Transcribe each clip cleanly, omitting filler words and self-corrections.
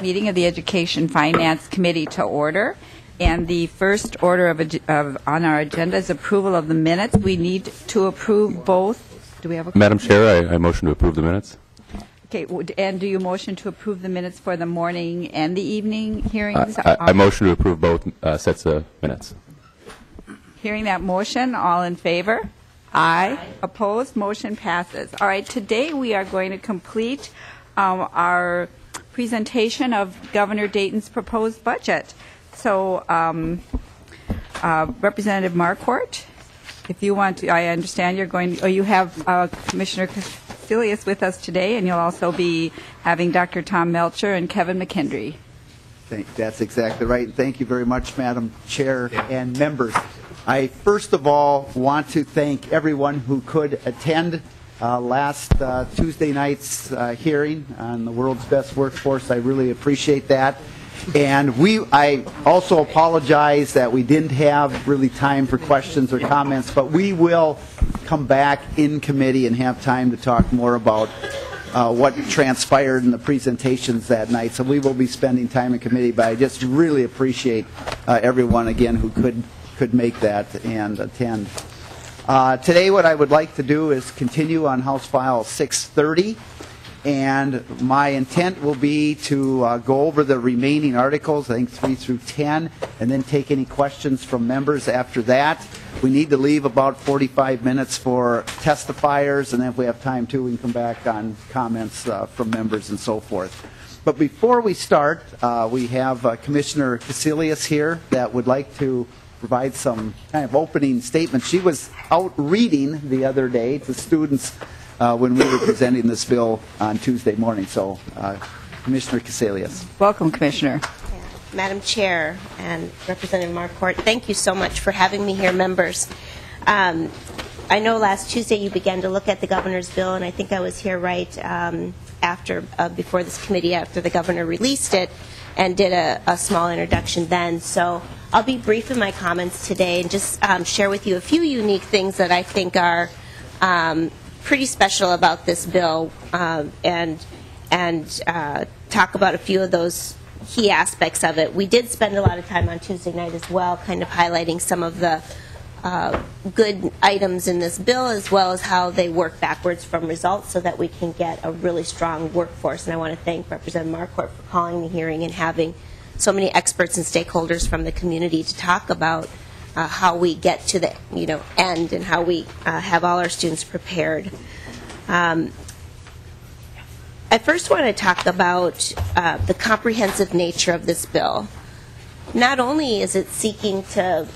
meeting of the Education Finance Committee to order. And the first order on our agenda is approval of the minutes. We need to approve both. Do we have a Madam Chair, I motion to approve the minutes. Okay, and do you motion to approve the minutes for the morning and the evening hearings? I motion to approve both sets of minutes. Hearing that motion, all in favor? Aye. Opposed? Motion passes. All right, today we are going to complete our presentation of Governor Dayton's proposed budget. So, Representative Marquart, if you want to, I understand you're going, you have Commissioner Casilius with us today, and you'll also be having Dr. Tom Melcher and Kevin McKendry. That's exactly right. Thank you very much, Madam Chair and members. I first of all want to thank everyone who could attend last Tuesday night's hearing on the world's best workforce. I really appreciate that. And I also apologize that we didn't have really time for questions or comments, but we will come back in committee and have time to talk more about what transpired in the presentations that night. So we will be spending time in committee, but I just really appreciate everyone again who could make that and attend. Today what I would like to do is continue on House File 630, and my intent will be to go over the remaining articles, I think 3 through 10, and then take any questions from members after that. We need to leave about 45 minutes for testifiers, and then if we have time too, we can come back on comments from members and so forth. But before we start, we have Commissioner Casilius here that would like to provide some kind of opening statement. She was out reading the other day to students when we were presenting this bill on Tuesday morning. So, Commissioner Casilius. Welcome, Commissioner. Madam Chair and Representative Marquart, thank you so much for having me here, members. I know last Tuesday you began to look at the governor's bill, and I think I was here right before this committee, after the governor released it, and did a small introduction then. So I'll be brief in my comments today and just share with you a few unique things that I think are pretty special about this bill, and talk about a few of those key aspects of it. We did spend a lot of time on Tuesday night as well, kind of highlighting some of the good items in this bill, as well as how they work backwards from results so that we can get a really strong workforce. And I want to thank Representative Marquart for calling the hearing and having so many experts and stakeholders from the community to talk about how we get to the end and how we have all our students prepared. I first want to talk about the comprehensive nature of this bill. Not only is it seeking to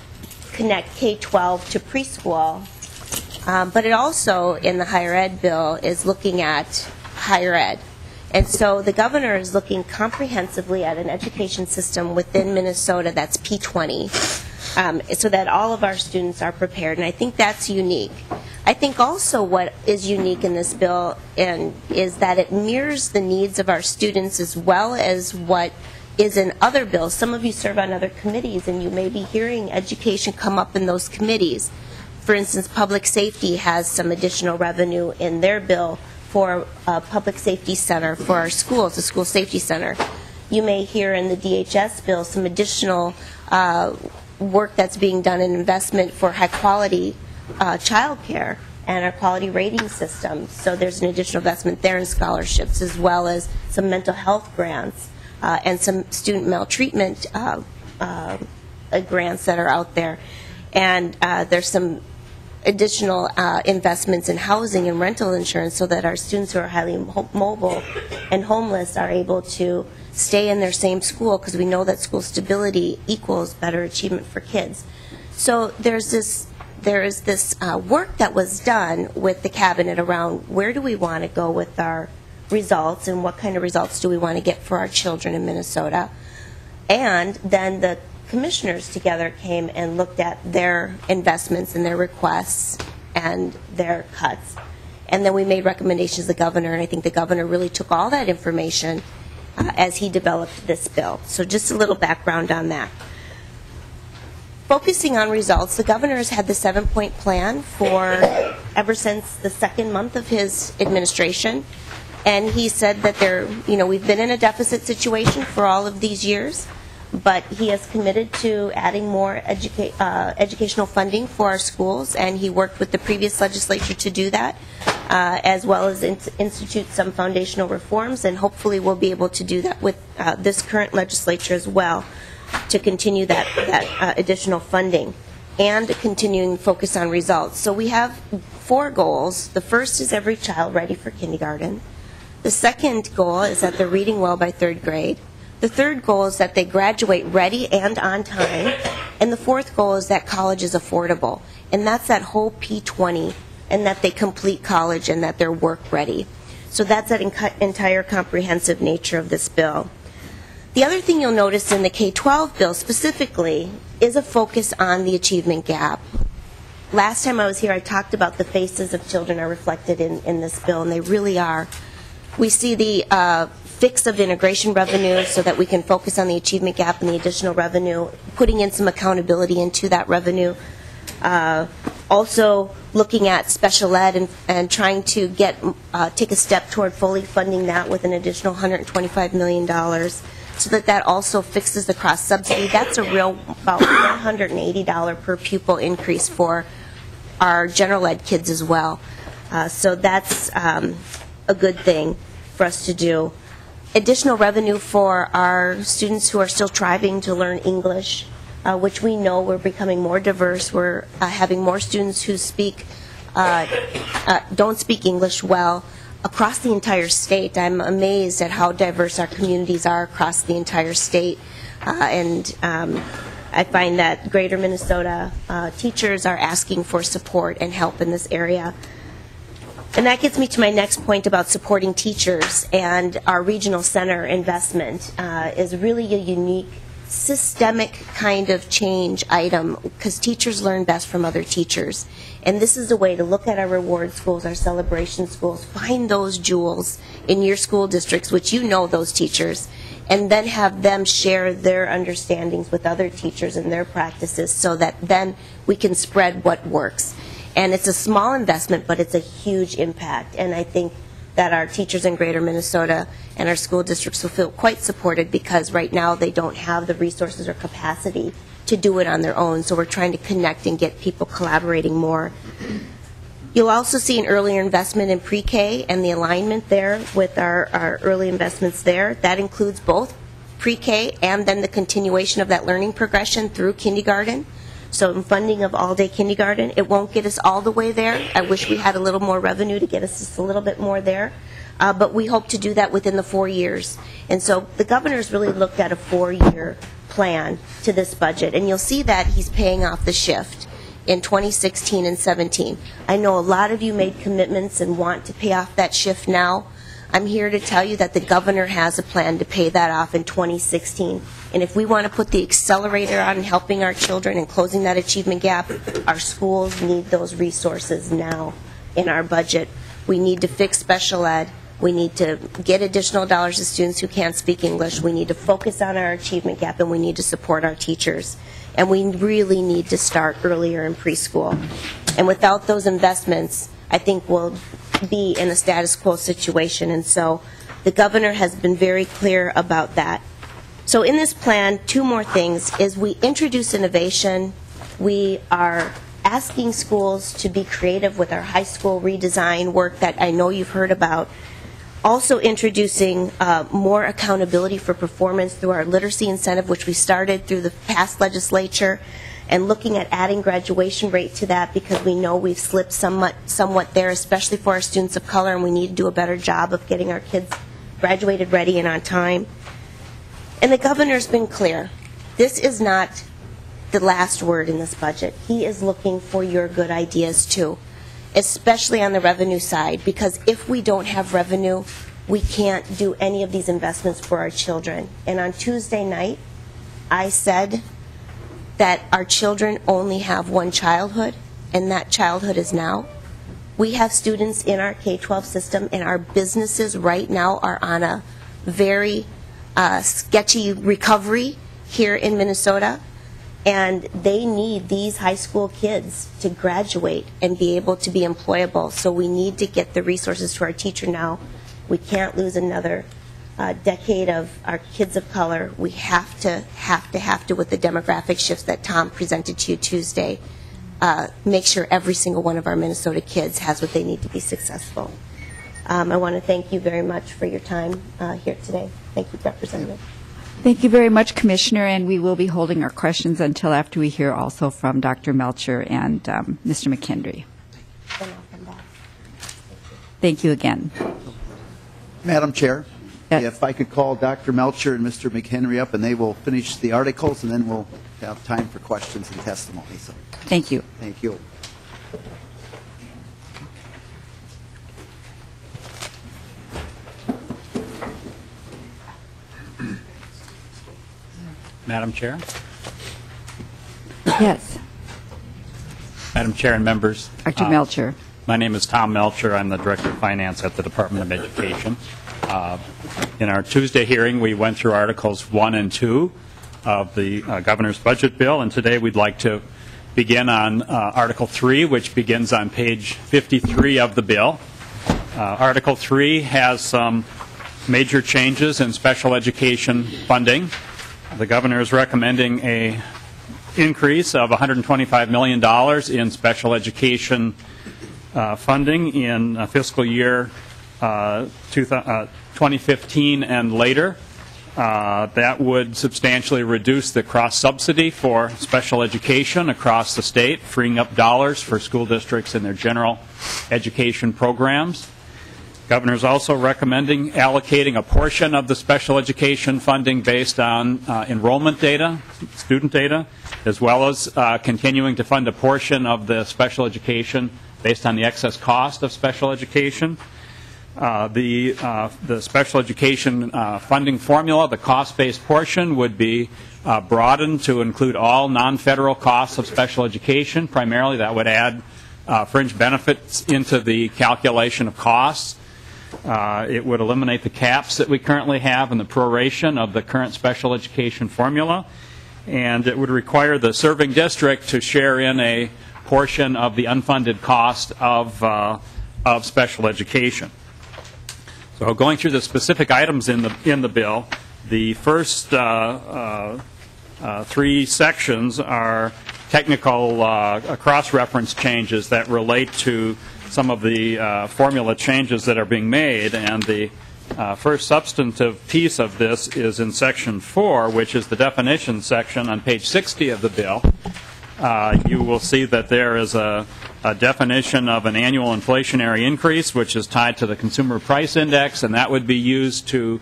connect K-12 to preschool, but it also, in the higher ed bill, is looking at higher ed. And so the governor is looking comprehensively at an education system within Minnesota that's P20, so that all of our students are prepared. And I think that's unique. I think also what is unique in this bill is that it mirrors the needs of our students as well as what is in other bills. Some of you serve on other committees, and you may be hearing education come up in those committees. For instance, public safety has some additional revenue in their bill for a public safety center for our schools, a school safety center. You may hear in the DHS bill some additional work that's being done in investment for high quality child care and our quality rating system. So there's an additional investment there in scholarships, as well as some mental health grants and some student maltreatment grants that are out there. And there's some additional investments in housing and rental insurance so that our students who are highly mobile and homeless are able to stay in their same school, because we know that school stability equals better achievement for kids. So there is this work that was done with the cabinet around where do we want to go with our results and what kind of results do we want to get for our children in Minnesota. And then the commissioners together came and looked at their investments and their requests and their cuts. And then we made recommendations to the governor, and I think the governor really took all that information as he developed this bill. So just a little background on that. Focusing on results, the governor has had the 7-point plan for ever since the second month of his administration. And he said that we've been in a deficit situation for all of these years, but he has committed to adding more educational funding for our schools, and he worked with the previous legislature to do that, as well as institute some foundational reforms, and hopefully we'll be able to do that with this current legislature as well, to continue that additional funding and continuing focus on results. So we have 4 goals. The first is every child ready for kindergarten. The second goal is that they're reading well by 3rd grade. The third goal is that they graduate ready and on time. And the fourth goal is that college is affordable. And that's that whole P20, and that they complete college and that they're work ready. So that's that entire comprehensive nature of this bill. The other thing you'll notice in the K-12 bill specifically is a focus on the achievement gap. Last time I was here, I talked about the faces of children are reflected in this bill, and they really are. We see the fix of integration revenue so that we can focus on the achievement gap and the additional revenue, putting in some accountability into that revenue. Also looking at special ed and trying to take a step toward fully funding that with an additional $125 million so that also fixes the cross subsidy. That's a real about $180 per pupil increase for our general ed kids as well. So that's a good thing for us to do. Additional revenue for our students who are still striving to learn English, which we know we're becoming more diverse. We're having more students who don't speak English well across the entire state. I'm amazed at how diverse our communities are across the entire state. And I find that Greater Minnesota teachers are asking for support and help in this area. And that gets me to my next point about supporting teachers, and our regional center investment is really a unique systemic kind of change item, because teachers learn best from other teachers. And this is a way to look at our reward schools, our celebration schools, find those jewels in your school districts, which you know those teachers, and then have them share their understandings with other teachers and their practices so that then we can spread what works. And it's a small investment, but it's a huge impact. And I think that our teachers in Greater Minnesota and our school districts will feel quite supported, because right now they don't have the resources or capacity to do it on their own. So we're trying to connect and get people collaborating more. You'll also see an earlier investment in pre-K and the alignment there with our early investments there. That includes both pre-K and then the continuation of that learning progression through kindergarten. So funding of all-day kindergarten, it won't get us all the way there. I wish we had a little more revenue to get us just a little bit more there. But we hope to do that within the 4 years. And so the governor's really looked at a 4-year plan to this budget. And you'll see that he's paying off the shift in 2016 and 17. I know a lot of you made commitments and want to pay off that shift now. I'm here to tell you that the governor has a plan to pay that off in 2016. And if we want to put the accelerator on helping our children and closing that achievement gap, our schools need those resources now in our budget. We need to fix special ed. We need to get additional dollars to students who can't speak English. We need to focus on our achievement gap, and we need to support our teachers. And we really need to start earlier in preschool. And without those investments, I think we'll be in a status quo situation. And so the governor has been very clear about that. So in this plan, 2 more things is we introduce innovation. We are asking schools to be creative with our high school redesign work that I know you've heard about. Also introducing more accountability for performance through our literacy incentive, which we started through the past legislature, and looking at adding graduation rate to that, because we know we've slipped somewhat there, especially for our students of color, and we need to do a better job of getting our kids graduated ready and on time. And the governor's been clear. This is not the last word in this budget. He is looking for your good ideas too, especially on the revenue side, because if we don't have revenue, we can't do any of these investments for our children. And on Tuesday night, I said that our children only have one childhood, and that childhood is now. We have students in our K-12 system, and our businesses right now are on a very sketchy recovery here in Minnesota, and they need these high school kids to graduate and be able to be employable. So we need to get the resources to our teacher now We can't lose another decade of our kids of color. We have to, with the demographic shifts that Tom presented to you Tuesday, make sure every single one of our Minnesota kids has what they need to be successful. I want to thank you very much for your time here today. Thank you, Representative. Thank you very much, Commissioner, and we will be holding our questions until after we hear also from Dr. Melcher and Mr. McHenry. Then I'll come back. Thank you again. Madam Chair, Yes. if I could call Dr. Melcher and Mr. McHenry up, and they will finish the articles, and then we'll have time for questions and testimony. So, Thank you. thank you. Madam Chair? Yes, Madam Chair and members. Dr. Melcher. My name is Tom Melcher. I'm the Director of Finance at the Department of Education. In our Tuesday hearing, we went through Articles 1 and 2 of the Governor's Budget Bill, and today we'd like to begin on Article 3, which begins on page 53 of the bill. Article 3 has some major changes in special education funding. The Governor is recommending an increase of $125 million in special education funding in fiscal year 2015 and later. That would substantially reduce the cross-subsidy for special education across the state, freeing up dollars for school districts in their general education programs. Governor is also recommending allocating a portion of the special education funding based on enrollment data, student data, as well as continuing to fund a portion of the special education based on the excess cost of special education. The special education funding formula, the cost-based portion, would be broadened to include all non-federal costs of special education. Primarily, that would add fringe benefits into the calculation of costs. It would eliminate the caps that we currently have in the proration of the current special education formula, and it would require the serving district to share in a portion of the unfunded cost of special education. So going through the specific items in the bill, the first three sections are technical cross-reference changes that relate to some of the formula changes that are being made, and the first substantive piece of this is in Section 4, which is the definition section on page 60 of the bill. You will see that there is a definition of an annual inflationary increase, which is tied to the Consumer Price Index, and that would be used to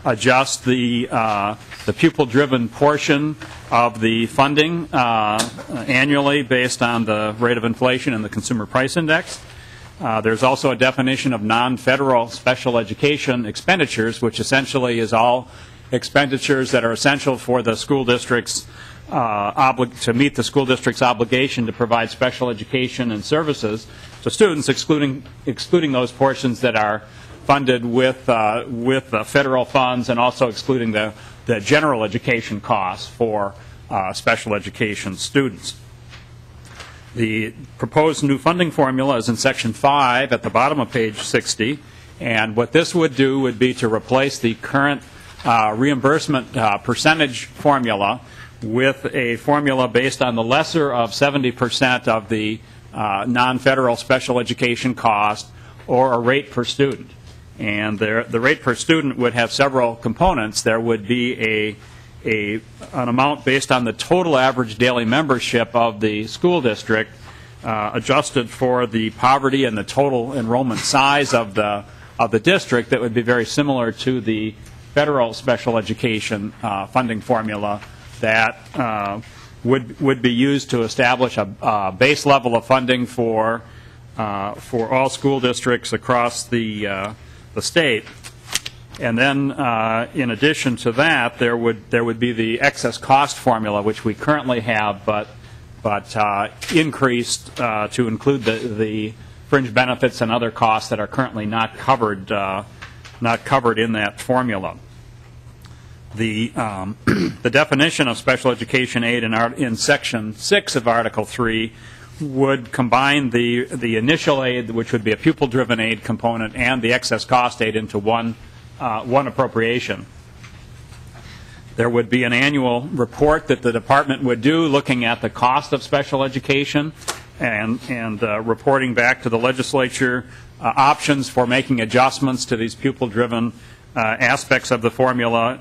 adjust the pupil-driven portion of the funding annually based on the rate of inflation and the Consumer Price Index. There's also a definition of non-federal special education expenditures, which essentially is all expenditures that are essential for the school district's to meet the school district's obligation to provide special education and services to students, excluding those portions that are funded with federal funds, and also excluding the general education costs for special education students. The proposed new funding formula is in Section 5 at the bottom of page 60, and what this would do would be to replace the current reimbursement percentage formula with a formula based on the lesser of 70% of the non-federal special education cost, or a rate per student. And the rate per student would have several components. There would be an amount based on the total average daily membership of the school district, adjusted for the poverty and the total enrollment size of the district, that would be very similar to the federal special education funding formula that would be used to establish a base level of funding for all school districts across the state. And then, in addition to that, there would be the excess cost formula, which we currently have, but increased to include the fringe benefits and other costs that are currently not covered in that formula. The definition of special education aid in Section 6 of Article 3 would combine the initial aid, which would be a pupil-driven aid component, and the excess cost aid into one appropriation. There would be an annual report that the department would do looking at the cost of special education and reporting back to the legislature options for making adjustments to these pupil-driven aspects of the formula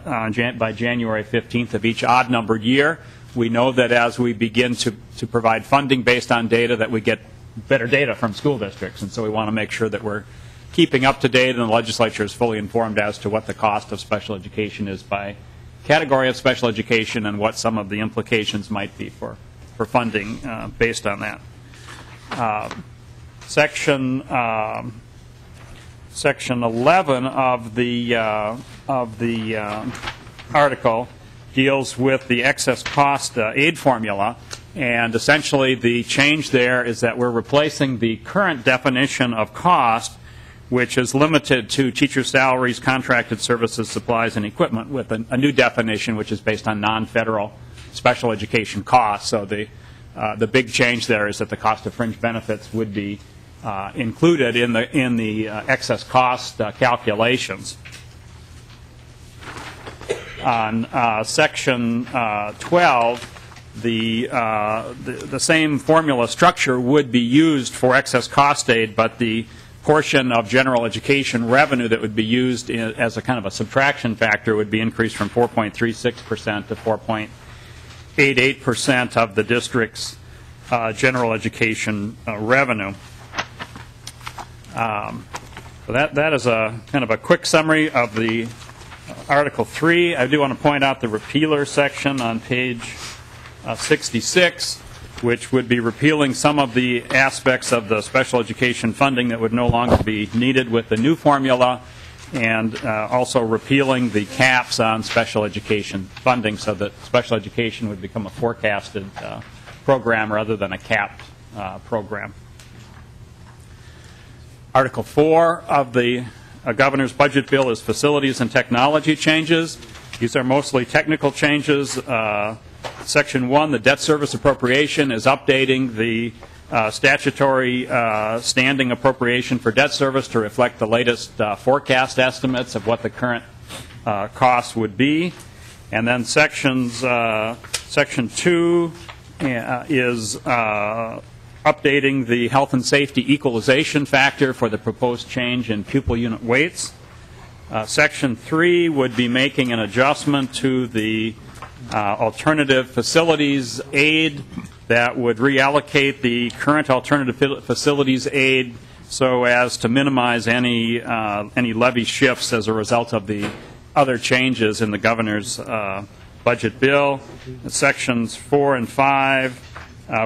by January 15th of each odd-numbered year. We know that as we begin to provide funding based on data that we get better data from school districts, and so we want to make sure that we're keeping up to date and the legislature is fully informed as to what the cost of special education is by category of special education and what some of the implications might be for funding based on that. Section 11 of the article deals with the excess cost aid formula, and essentially the change there is that we're replacing the current definition of cost, which is limited to teacher salaries, contracted services, supplies, and equipment, with a new definition which is based on non-federal special education costs. So the big change there is that the cost of fringe benefits would be included in the excess cost calculations. On Section 12, the same formula structure would be used for excess cost aid, but the portion of general education revenue that would be used as a kind of a subtraction factor would be increased from 4.36% to 4.88% of the district's general education revenue. So that is a kind of a quick summary of the Article 3. I do want to point out the repealer section on page 66, which would be repealing some of the aspects of the special education funding that would no longer be needed with the new formula, and also repealing the caps on special education funding so that special education would become a forecasted program rather than a capped program. Article 4 of the governor's budget bill is facilities and technology changes. These are mostly technical changes. Section 1, the debt service appropriation, is updating the statutory standing appropriation for debt service to reflect the latest forecast estimates of what the current costs would be. And then Section 2 is updating the health and safety equalization factor for the proposed change in pupil unit weights. Section 3 would be making an adjustment to the alternative facilities aid that would reallocate the current alternative facilities aid so as to minimize any levy shifts as a result of the other changes in the governor's budget bill. Sections 4 and 5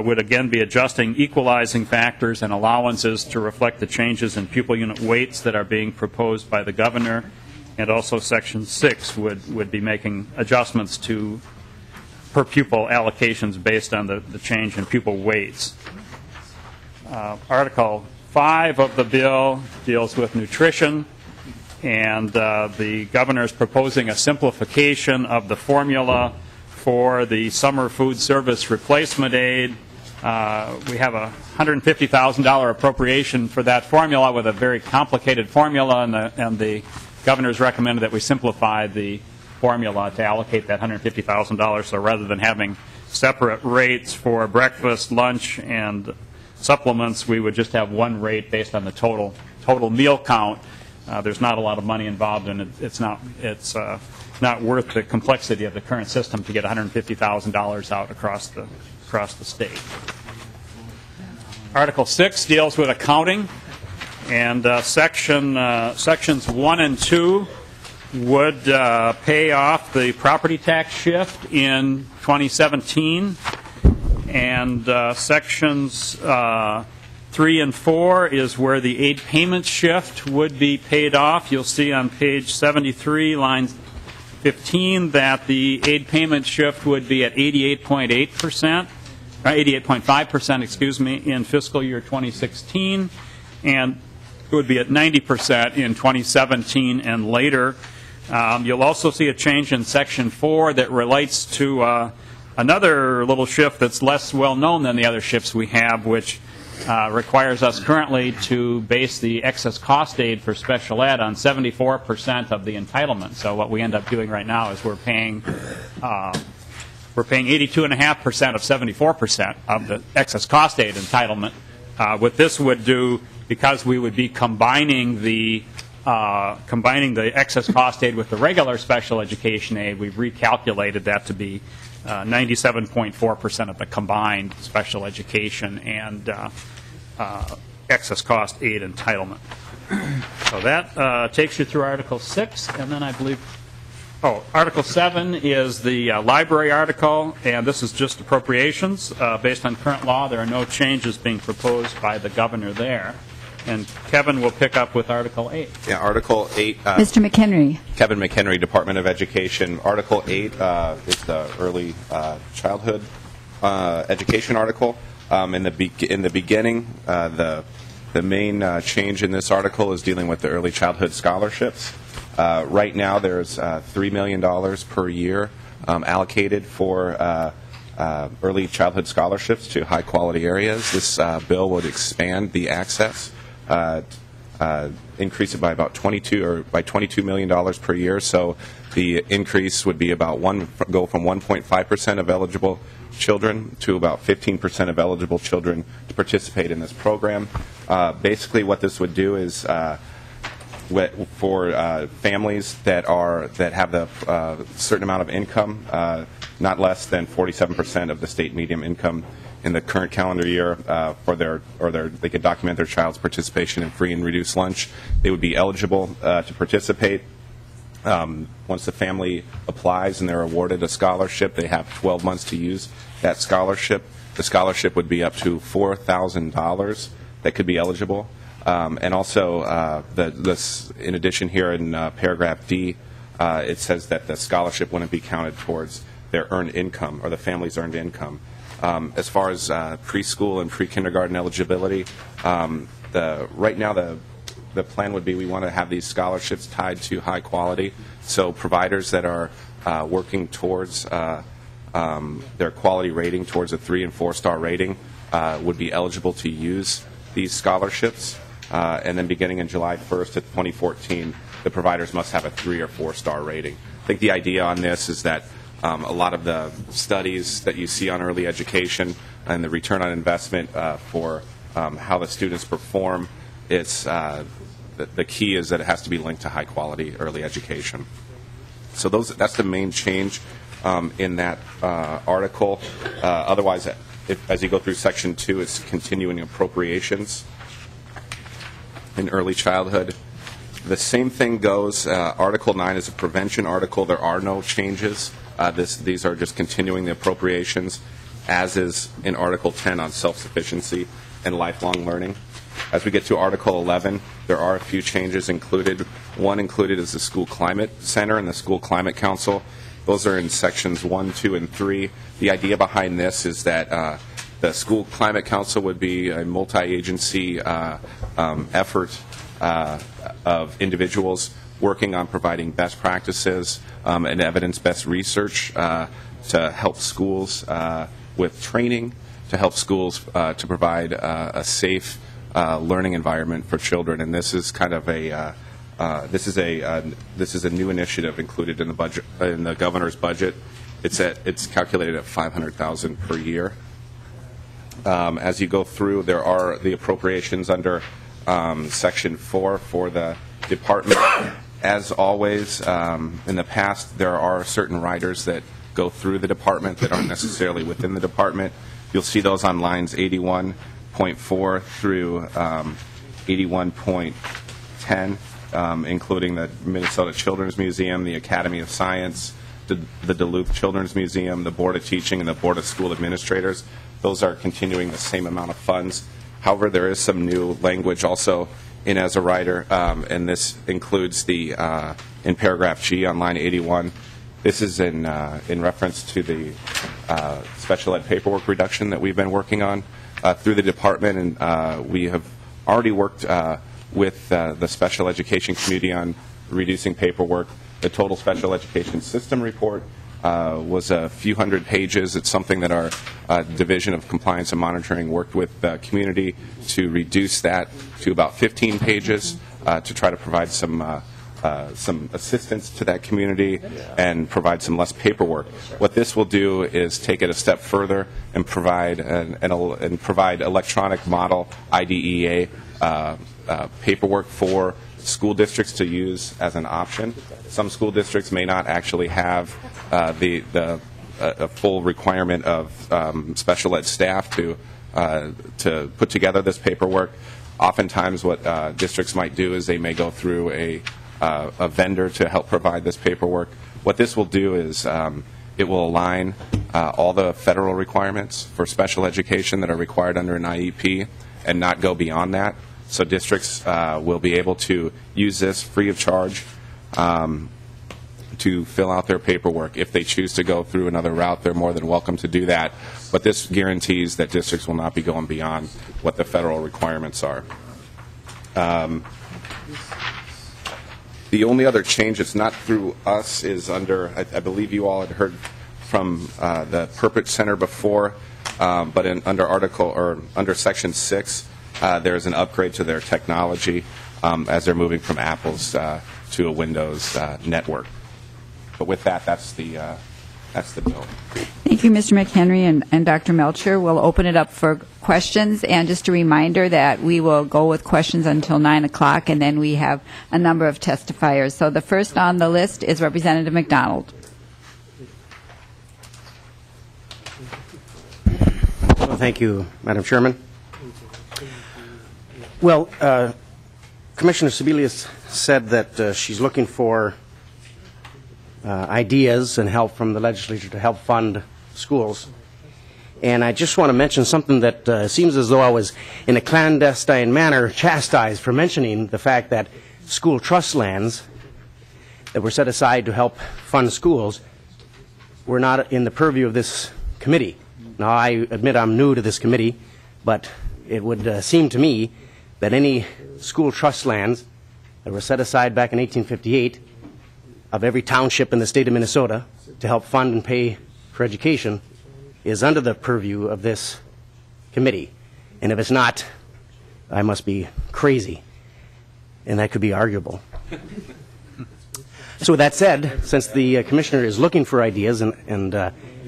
would again be adjusting equalizing factors and allowances to reflect the changes in pupil unit weights that are being proposed by the governor. And also Section 6 would be making adjustments to per pupil allocations based on the change in pupil weights. Article 5 of the bill deals with nutrition, and the governor is proposing a simplification of the formula for the summer food service replacement aid. We have a $150,000 appropriation for that formula with a very complicated formula, and the governor's recommended that we simplify the formula to allocate that $150,000. So rather than having separate rates for breakfast, lunch, and supplements, we would just have one rate based on the total meal count. There's not a lot of money involved, and it's not worth the complexity of the current system to get $150,000 out across the state. Article 6 deals with accounting, and sections 1 and 2 would pay off the property tax shift in 2017, and sections 3 and 4 is where the aid payment shift would be paid off. You'll see on page 73, line 15, that the aid payment shift would be at 88.8%, 88.5%, excuse me, in fiscal year 2016, and it would be at 90% in 2017 and later. You'll also see a change in Section 4 that relates to another little shift that's less well known than the other shifts we have, which requires us currently to base the excess cost aid for special ed on 74% of the entitlement. So what we end up doing right now is we're paying 82.5% of 74% of the excess cost aid entitlement. What this would do, because we would be combining the excess cost aid with the regular special education aid, we've recalculated that to be 97.4% of the combined special education and excess cost aid entitlement. So that takes you through Article 6, and then I believe, Article 7 is the library article, and this is just appropriations. Based on current law, there are no changes being proposed by the governor there. And Kevin will pick up with Article 8. Yeah, Article 8. Mr. McHenry. Kevin McHenry, Department of Education. Article 8 is the early childhood education article. In the beginning, the main change in this article is dealing with the early childhood scholarships. Right now, there's $3 million per year allocated for early childhood scholarships to high-quality areas. This bill would expand the access, increase it by about $22 million per year. So the increase would be about go from 1.5% of eligible children to about 15% of eligible children to participate in this program. Basically, what this would do is for families that have the certain amount of income, not less than 47% of the state median income in the current calendar year, they could document their child's participation in free and reduced lunch. They would be eligible to participate. Once the family applies and they're awarded a scholarship, they have 12 months to use that scholarship. The scholarship would be up to $4,000 that could be eligible. And also, in addition here in paragraph D, it says that the scholarship wouldn't be counted towards their earned income or the family's earned income. As far as preschool and pre-kindergarten eligibility, right now the plan would be we want to have these scholarships tied to high quality. So providers that are working towards their quality rating, towards a 3- and 4-star rating, would be eligible to use these scholarships. And then beginning in July 1st of 2014, the providers must have a 3- or 4-star rating. I think the idea on this is that a lot of the studies that you see on early education and the return on investment for how the students perform, the key is that it has to be linked to high quality early education. So that's the main change in that article. Otherwise, as you go through Section 2, it's continuing appropriations in early childhood. The same thing goes. Article 9 is a prevention article. There are no changes. These are just continuing the appropriations, as is in Article 10 on self-sufficiency and lifelong learning. As we get to Article 11, there are a few changes included. One included is the School Climate Center and the School Climate Council. Those are in Sections 1, 2, and 3. The idea behind this is that the School Climate Council would be a multi-agency effort of individuals working on providing best practices and evidence-based research to help schools with training, to help schools to provide a safe learning environment for children. And this is kind of this is a new initiative included in the budget, in the governor's budget. It's calculated at $500,000 per year. As you go through, there are the appropriations under Section 4 for the department. As always, in the past, there are certain riders that go through the department that aren't necessarily within the department. You'll see those on lines 81.4 through 81.10, including the Minnesota Children's Museum, the Academy of Science, the Duluth Children's Museum, the Board of Teaching, and the Board of School Administrators. Those are continuing the same amount of funds. However, there is some new language also in as a rider, and this includes the in paragraph G on line 81. This is in reference to the special ed paperwork reduction that we've been working on through the department, and we have already worked with the special education community on reducing paperwork. The total special education system report was a few hundred pages. It's something that our Division of Compliance and Monitoring worked with the community to reduce that to about 15 pages to try to provide some assistance to that community and provide some less paperwork. What this will do is take it a step further and provide provide electronic model IDEA paperwork for school districts to use as an option. Some school districts may not actually have a full requirement of special ed staff to put together this paperwork. Oftentimes what districts might do is they may go through a vendor to help provide this paperwork. What this will do is it will align all the federal requirements for special education that are required under an IEP and not go beyond that. So districts will be able to use this free of charge to fill out their paperwork. If they choose to go through another route, they're more than welcome to do that. But this guarantees that districts will not be going beyond what the federal requirements are. The only other change that's not through us is under, I believe you all had heard from the Perpet Center before, but under Section 6, there's an upgrade to their technology as they're moving from Apple's to a Windows network. But with that, that's the bill. Thank you, Mr. McHenry and Dr. Melcher. We'll open it up for questions, and just a reminder that we will go with questions until 9 o'clock, and then we have a number of testifiers. So the first on the list is Representative McDonald. Well, thank you, Madam Chairman. Well, Commissioner Sebelius said that she's looking for ideas and help from the legislature to help fund schools. And I just want to mention something that seems as though I was, in a clandestine manner, chastised for mentioning the fact that school trust lands that were set aside to help fund schools were not in the purview of this committee. Now, I admit I'm new to this committee, but it would seem to me that any school trust lands that were set aside back in 1858 of every township in the state of Minnesota to help fund and pay for education is under the purview of this committee. And if it's not, I must be crazy, and that could be arguable. So with that said, since the Commissioner is looking for ideas and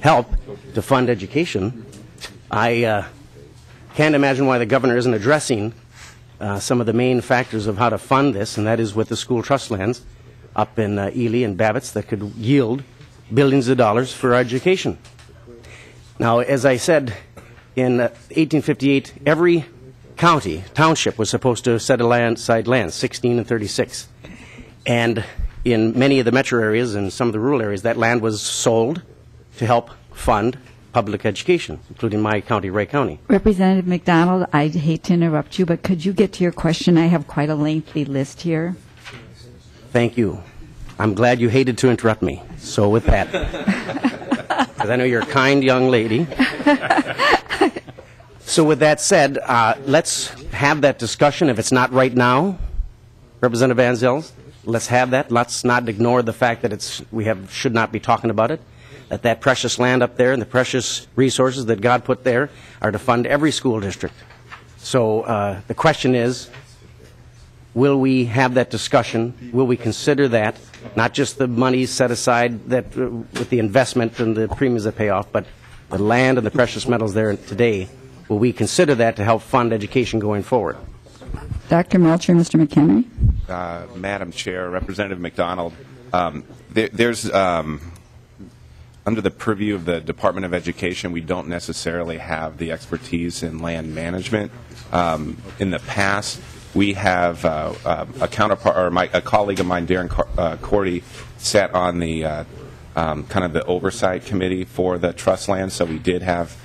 help to fund education, I can't imagine why the Governor isn't addressing some of the main factors of how to fund this, and that is with the school trust lands up in Ely and Babbitts that could yield billions of dollars for our education. Now, as I said, in 1858, every township was supposed to set aside land, 16 and 36. And in many of the metro areas and some of the rural areas, that land was sold to help fund public education, including my county, Wright County. Representative McDonald, I hate to interrupt you, but could you get to your question? I have quite a lengthy list here. Thank you. I'm glad you hated to interrupt me. So with that, because I know you're a kind young lady. So with that said, let's have that discussion. If it's not right now, Representative Van Zels, let's have that. Let's not ignore the fact that should not be talking about it. That precious land up there and the precious resources that God put there are to fund every school district. So the question is, will we have that discussion? Will we consider that, not just the money set aside that with the investment and the premiums that pay off, but the land and the precious metals there today? Will we consider that to help fund education going forward? Dr. Melcher, Mr. McHenry. Madam Chair, Representative McDonald, there's under the purview of the Department of Education, we don't necessarily have the expertise in land management. In the past, we have a counterpart, or a colleague of mine, Darren Cordy, sat on the kind of the oversight committee for the trust lands, so we did have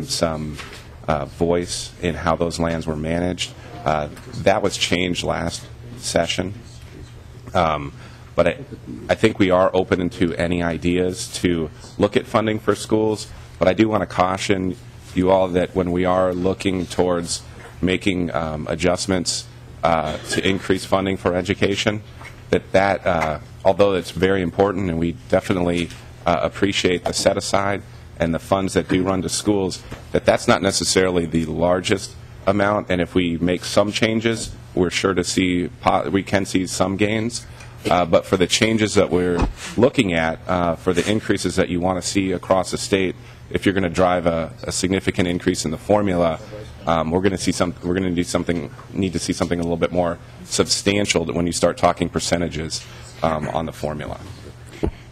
some voice in how those lands were managed. That was changed last session. But I think we are open to any ideas to look at funding for schools. But I do want to caution you all that when we are looking towards making adjustments to increase funding for education, that although it's very important and we definitely appreciate the set-aside and the funds that do run to schools, that's not necessarily the largest amount, and if we make some changes, we're sure to see, we can see some gains. But for the changes that we're looking at, for the increases that you want to see across the state, if you're going to drive a significant increase in the formula, we're going to see we're going to need to see something a little bit more substantial when you start talking percentages on the formula.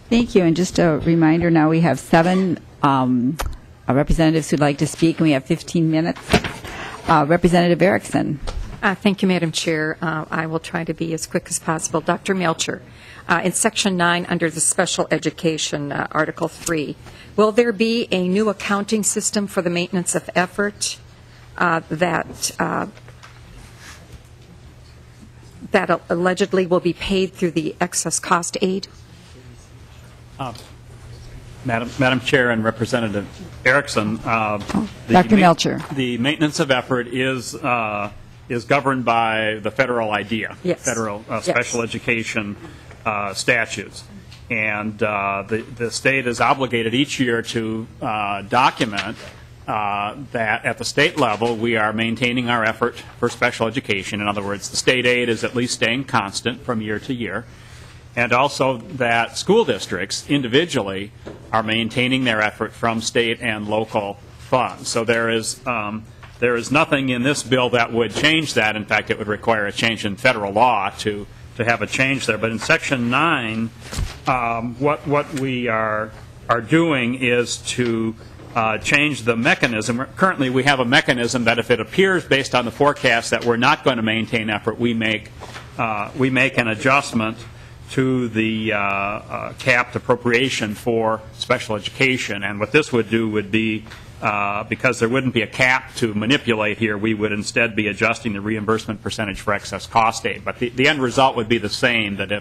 Thank you. And just a reminder, now we have 7 representatives who'd like to speak, and we have 15 minutes. Representative Erickson. Thank you, Madam Chair. I will try to be as quick as possible. Dr. Melcher, in Section 9, under the Special Education, Article 3, will there be a new accounting system for the maintenance of effort that allegedly will be paid through the excess cost aid? Madam Chair and Representative Erickson, Dr. Melcher. The maintenance of effort is governed by the federal IDEA, yes. federal Yes. special education statutes. And the state is obligated each year to document that at the state level we are maintaining our effort for special education. In other words, the state aid is at least staying constant from year to year. And also that school districts individually are maintaining their effort from state and local funds. So there is nothing in this bill that would change that. In fact, it would require a change in federal law to have a change there. But in Section 9, what we are doing is to change the mechanism. Currently, we have a mechanism that if it appears based on the forecast that we're not going to maintain effort, we make an adjustment to the capped appropriation for special education. And what this would do would be, because there wouldn't be a cap to manipulate here, we would instead be adjusting the reimbursement percentage for excess cost aid. But the end result would be the same, that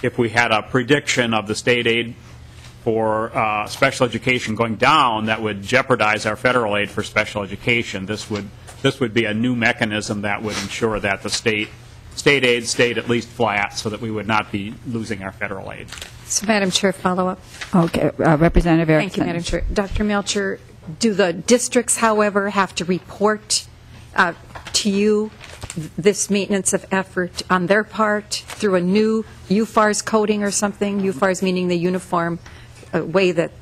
if we had a prediction of the state aid for special education going down, that would jeopardize our federal aid for special education. This would be a new mechanism that would ensure that the state aid stayed at least flat so that we would not be losing our federal aid. So, Madam Chair, follow-up. Okay. Representative Erickson. Thank you, Madam Chair. Dr. Melcher, do the districts, however, have to report to you this maintenance of effort on their part through a new UFARS coding or something? UFARS meaning the uniform way that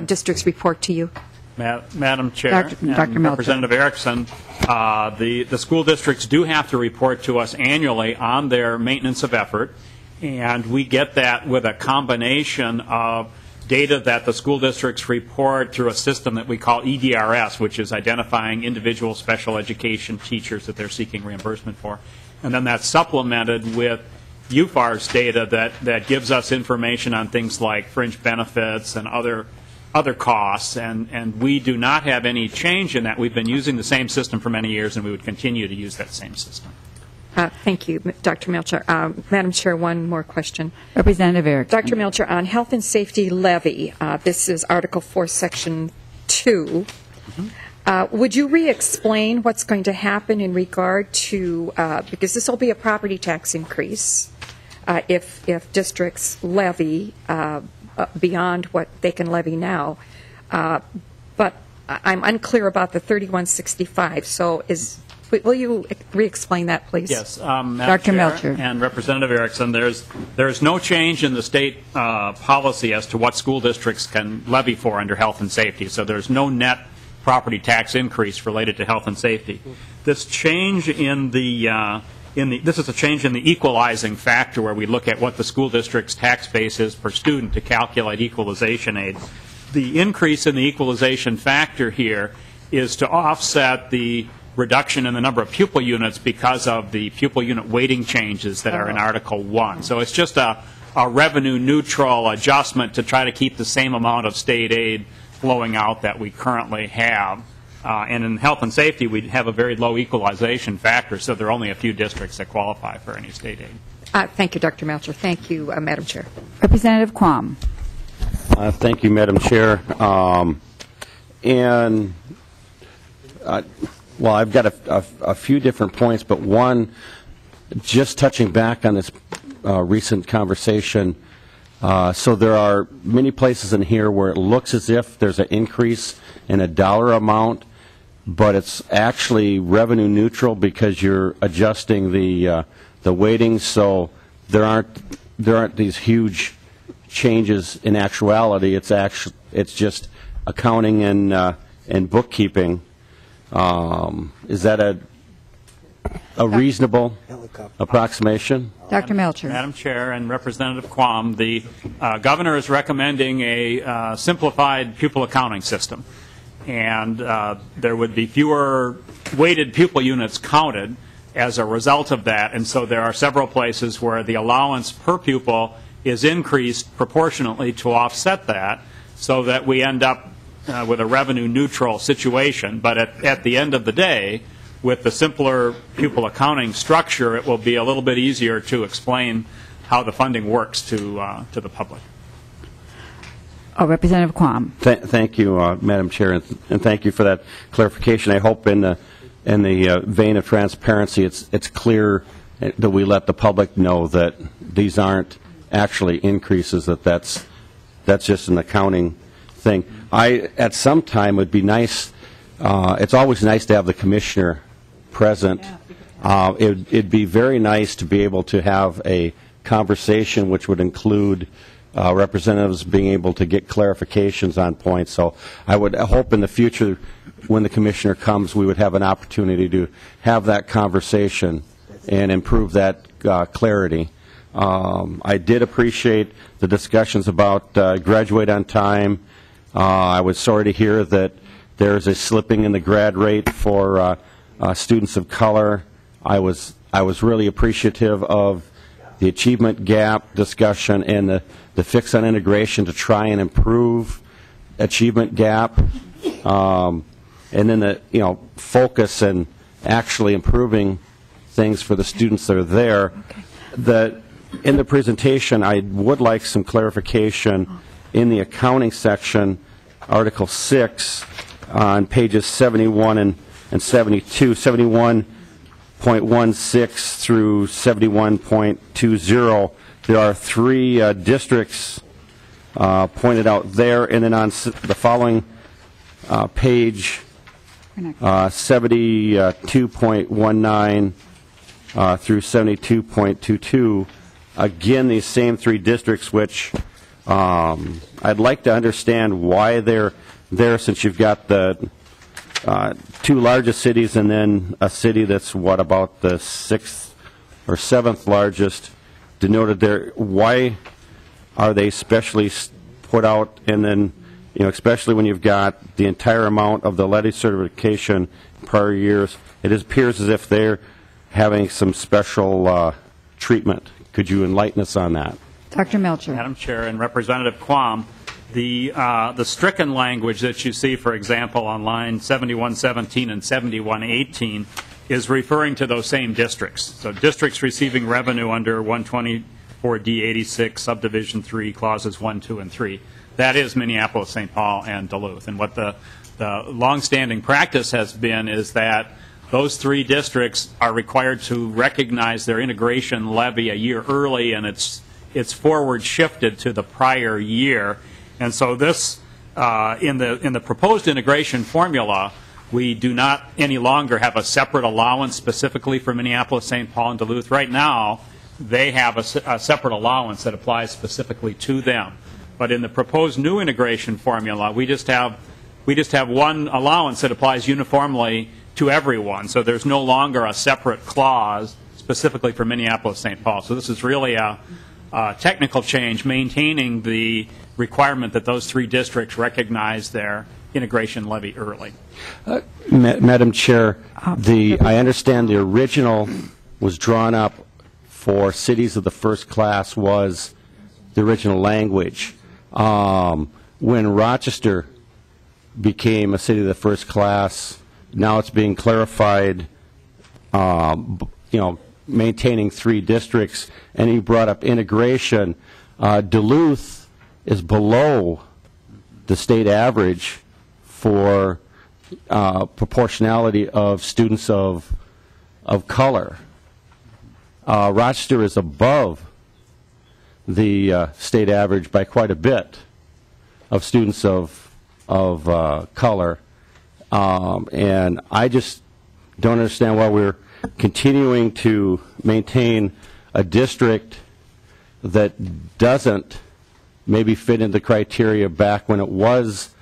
districts report to you? Madam Chair, Dr. Representative Erickson, the school districts do have to report to us annually on their maintenance of effort, and we get that with a combination of data that the school districts report through a system that we call EDRS, which is identifying individual special education teachers that they're seeking reimbursement for. And then that's supplemented with UFARS data that gives us information on things like fringe benefits and other costs, and we do not have any change in that. We've been using the same system for many years, and we would continue to use that same system. Thank you, Dr. Melcher. Madam Chair, one more question. Representative Erickson. Dr. Melcher, on health and safety levy, this is Article 4, Section 2. Would you re-explain what's going to happen in regard to, because this will be a property tax increase if districts levy beyond what they can levy now. But I'm unclear about the 3165. So will you re-explain that, please? Yes, Madam Dr. Chair Melcher. and Representative Erickson, there's no change in the state policy as to what school districts can levy for under health and safety. So there's no net property tax increase related to health and safety. This change in this is a change in the equalizing factor, where we look at what the school district's tax base is per student to calculate equalization aid. The increase in the equalization factor here is to offset the reduction in the number of pupil units because of the pupil unit weighting changes that are in Article 1. So it's just a revenue-neutral adjustment to try to keep the same amount of state aid flowing out that we currently have. And in health and safety, we have a very low equalization factor, so there are only a few districts that qualify for any state aid. Thank you, Dr. Melcher. Thank you, Madam Chair. Representative Quam. Thank you, Madam Chair. Well, I've got a few different points, but one, just touching back on this recent conversation, So there are many places in here where it looks as if there's an increase in a dollar amount, but it's actually revenue neutral because you're adjusting the weightings. So there aren't these huge changes in actuality. It's just accounting and bookkeeping. Is that a reasonable approximation? Dr. Melcher. Madam Chair and Representative Quam, the governor is recommending a simplified pupil accounting system. And there would be fewer weighted pupil units counted as a result of that. And so there are several places where the allowance per pupil is increased proportionately to offset that, so that we end up with a revenue neutral situation. But at the end of the day, with the simpler pupil accounting structure, it will be a little bit easier to explain how the funding works to the public. Representative Quam. Thank you, Madam Chair, and thank you for that clarification. I hope in the vein of transparency, it's clear that we let the public know that these aren't actually increases, that's just an accounting thing. At some time, would be nice. It's always nice to have the commissioner present. It'd be very nice to be able to have a conversation which would include representatives being able to get clarifications on points. So I would hope in the future, when the commissioner comes, we would have an opportunity to have that conversation and improve that clarity. I did appreciate the discussions about graduate on time. I was sorry to hear that there's a slipping in the grad rate for students of color. I was really appreciative of the achievement gap discussion and the fix on integration to try and improve achievement gap, and then the focus and actually improving things for the students that are there. Okay. In the presentation, I would like some clarification in the accounting section, Article 6, on pages 71 and 72, 71.16 through 71.20. There are three districts pointed out there, and then on the following page, 72.19 through 72.22. Again, these same three districts, which I'd like to understand why they're there, since you've got the two largest cities and then a city that's, about the sixth or seventh largest denoted there. Why are they specially put out, and then, especially when you've got the entire amount of the levy certification prior years, it appears as if they're having some special treatment. Could you enlighten us on that? Dr. Melcher. Madam Chair and Representative Quam, the stricken language that you see, for example, on line 7117 and 7118 is referring to those same districts. So districts receiving revenue under 124D86, subdivision 3, clauses 1, 2, and 3. That is Minneapolis, St. Paul, and Duluth. And what the longstanding practice has been is that those three districts are required to recognize their integration levy a year early, and it's forward shifted to the prior year. And so this, in the proposed integration formula, we do not any longer have a separate allowance specifically for Minneapolis, St. Paul, and Duluth. Right now, they have a separate allowance that applies specifically to them. But in the proposed new integration formula, we just have one allowance that applies uniformly to everyone. So there's no longer a separate clause specifically for Minneapolis, St. Paul. So this is really a technical change, maintaining the requirement that those three districts recognize their integration levy early. Madam Chair, I understand the original was drawn up for cities of the first class was the original language. When Rochester became a city of the first class, now it's being clarified, maintaining three districts, and you brought up integration. Duluth is below the state average for proportionality of students of color. Rochester is above the state average by quite a bit of students of color. And I just don't understand why we're continuing to maintain a district that doesn't maybe fit into the criteria back when it was,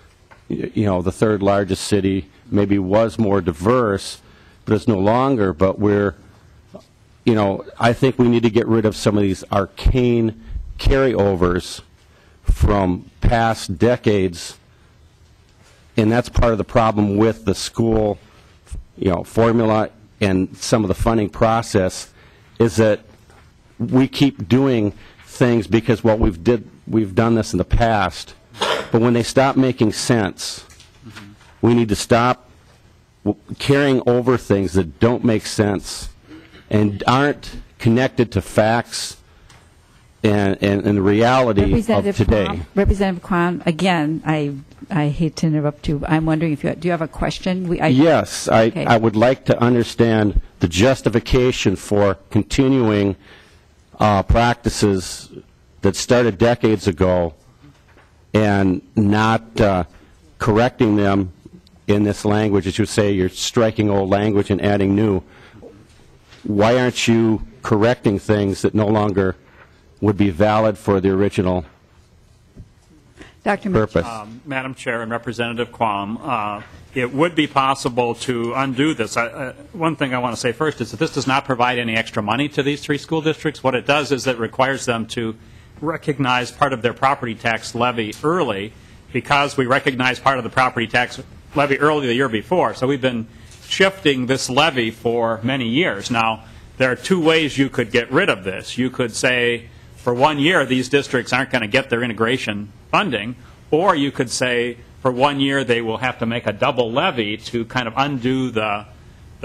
the third largest city, maybe was more diverse, but it's no longer. But I think we need to get rid of some of these arcane carryovers from past decades, and that's part of the problem with the school, formula and some of the funding process, is that we keep doing things because, we've done this in the past, but when they stop making sense, we need to stop carrying over things that don't make sense and aren't connected to facts and the reality of today. Representative Kwan, again, I hate to interrupt you. I'm wondering do you have a question? Yes, okay. I would like to understand the justification for continuing practices that started decades ago and not correcting them in this language. As you say, you're striking old language and adding new. Why aren't you correcting things that no longer would be valid for the original Dr. purpose? Madam Chair and Representative Quam, it would be possible to undo this. One thing I want to say first is that this does not provide any extra money to these three school districts. What it does is it requires them to recognize part of their property tax levy early, because we recognize part of the property tax levy early the year before. So we've been shifting this levy for many years. Now, there are two ways you could get rid of this. You could say, for 1 year, these districts aren't going to get their integration funding, or you could say, for 1 year, they will have to make a double levy to kind of undo the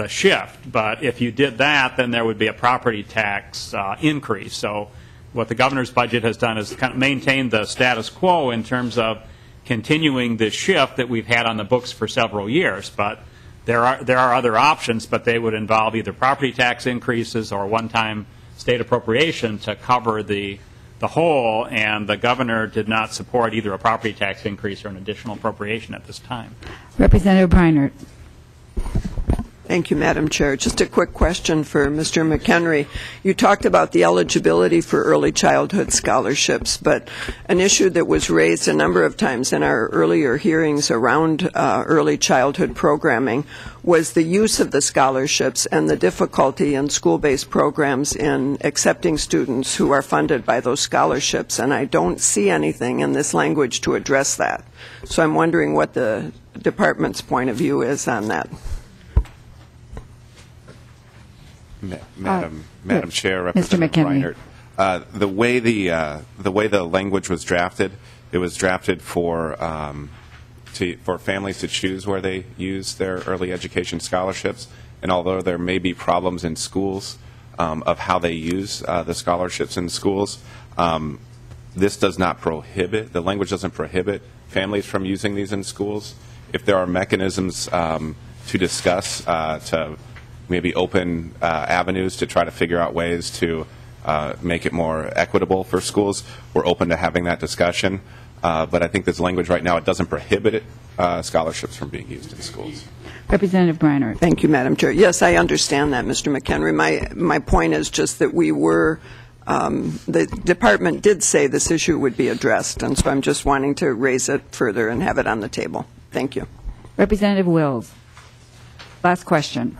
shift. But if you did that, then there would be a property tax increase. So what the governor's budget has done is kind of maintain the status quo in terms of continuing this shift that we've had on the books for several years. But there are other options, but they would involve either property tax increases or one-time state appropriation to cover the whole, and the governor did not support either a property tax increase or an additional appropriation at this time. Representative Breinert. Thank you, Madam Chair. Just a quick question for Mr. McHenry. You talked about the eligibility for early childhood scholarships, but an issue that was raised a number of times in our earlier hearings around early childhood programming was the use of the scholarships and the difficulty in school-based programs in accepting students who are funded by those scholarships, and I don't see anything in this language to address that. So I'm wondering what the department's point of view is on that. Madam Chair, Representative Breinert, the way the language was drafted, it was drafted for families to choose where they use their early education scholarships. And although there may be problems in schools of how they use the scholarships in schools, this does not prohibit. The language doesn't prohibit families from using these in schools. If there are mechanisms to discuss to maybe open avenues to try to figure out ways to make it more equitable for schools, we're open to having that discussion. But I think this language right now, it doesn't prohibit scholarships from being used in schools. Representative Breinert. Thank you, Madam Chair. Yes, I understand that, Mr. McHenry. My point is just that the department did say this issue would be addressed, and so I'm just wanting to raise it further and have it on the table. Thank you. Representative Wills. Last question.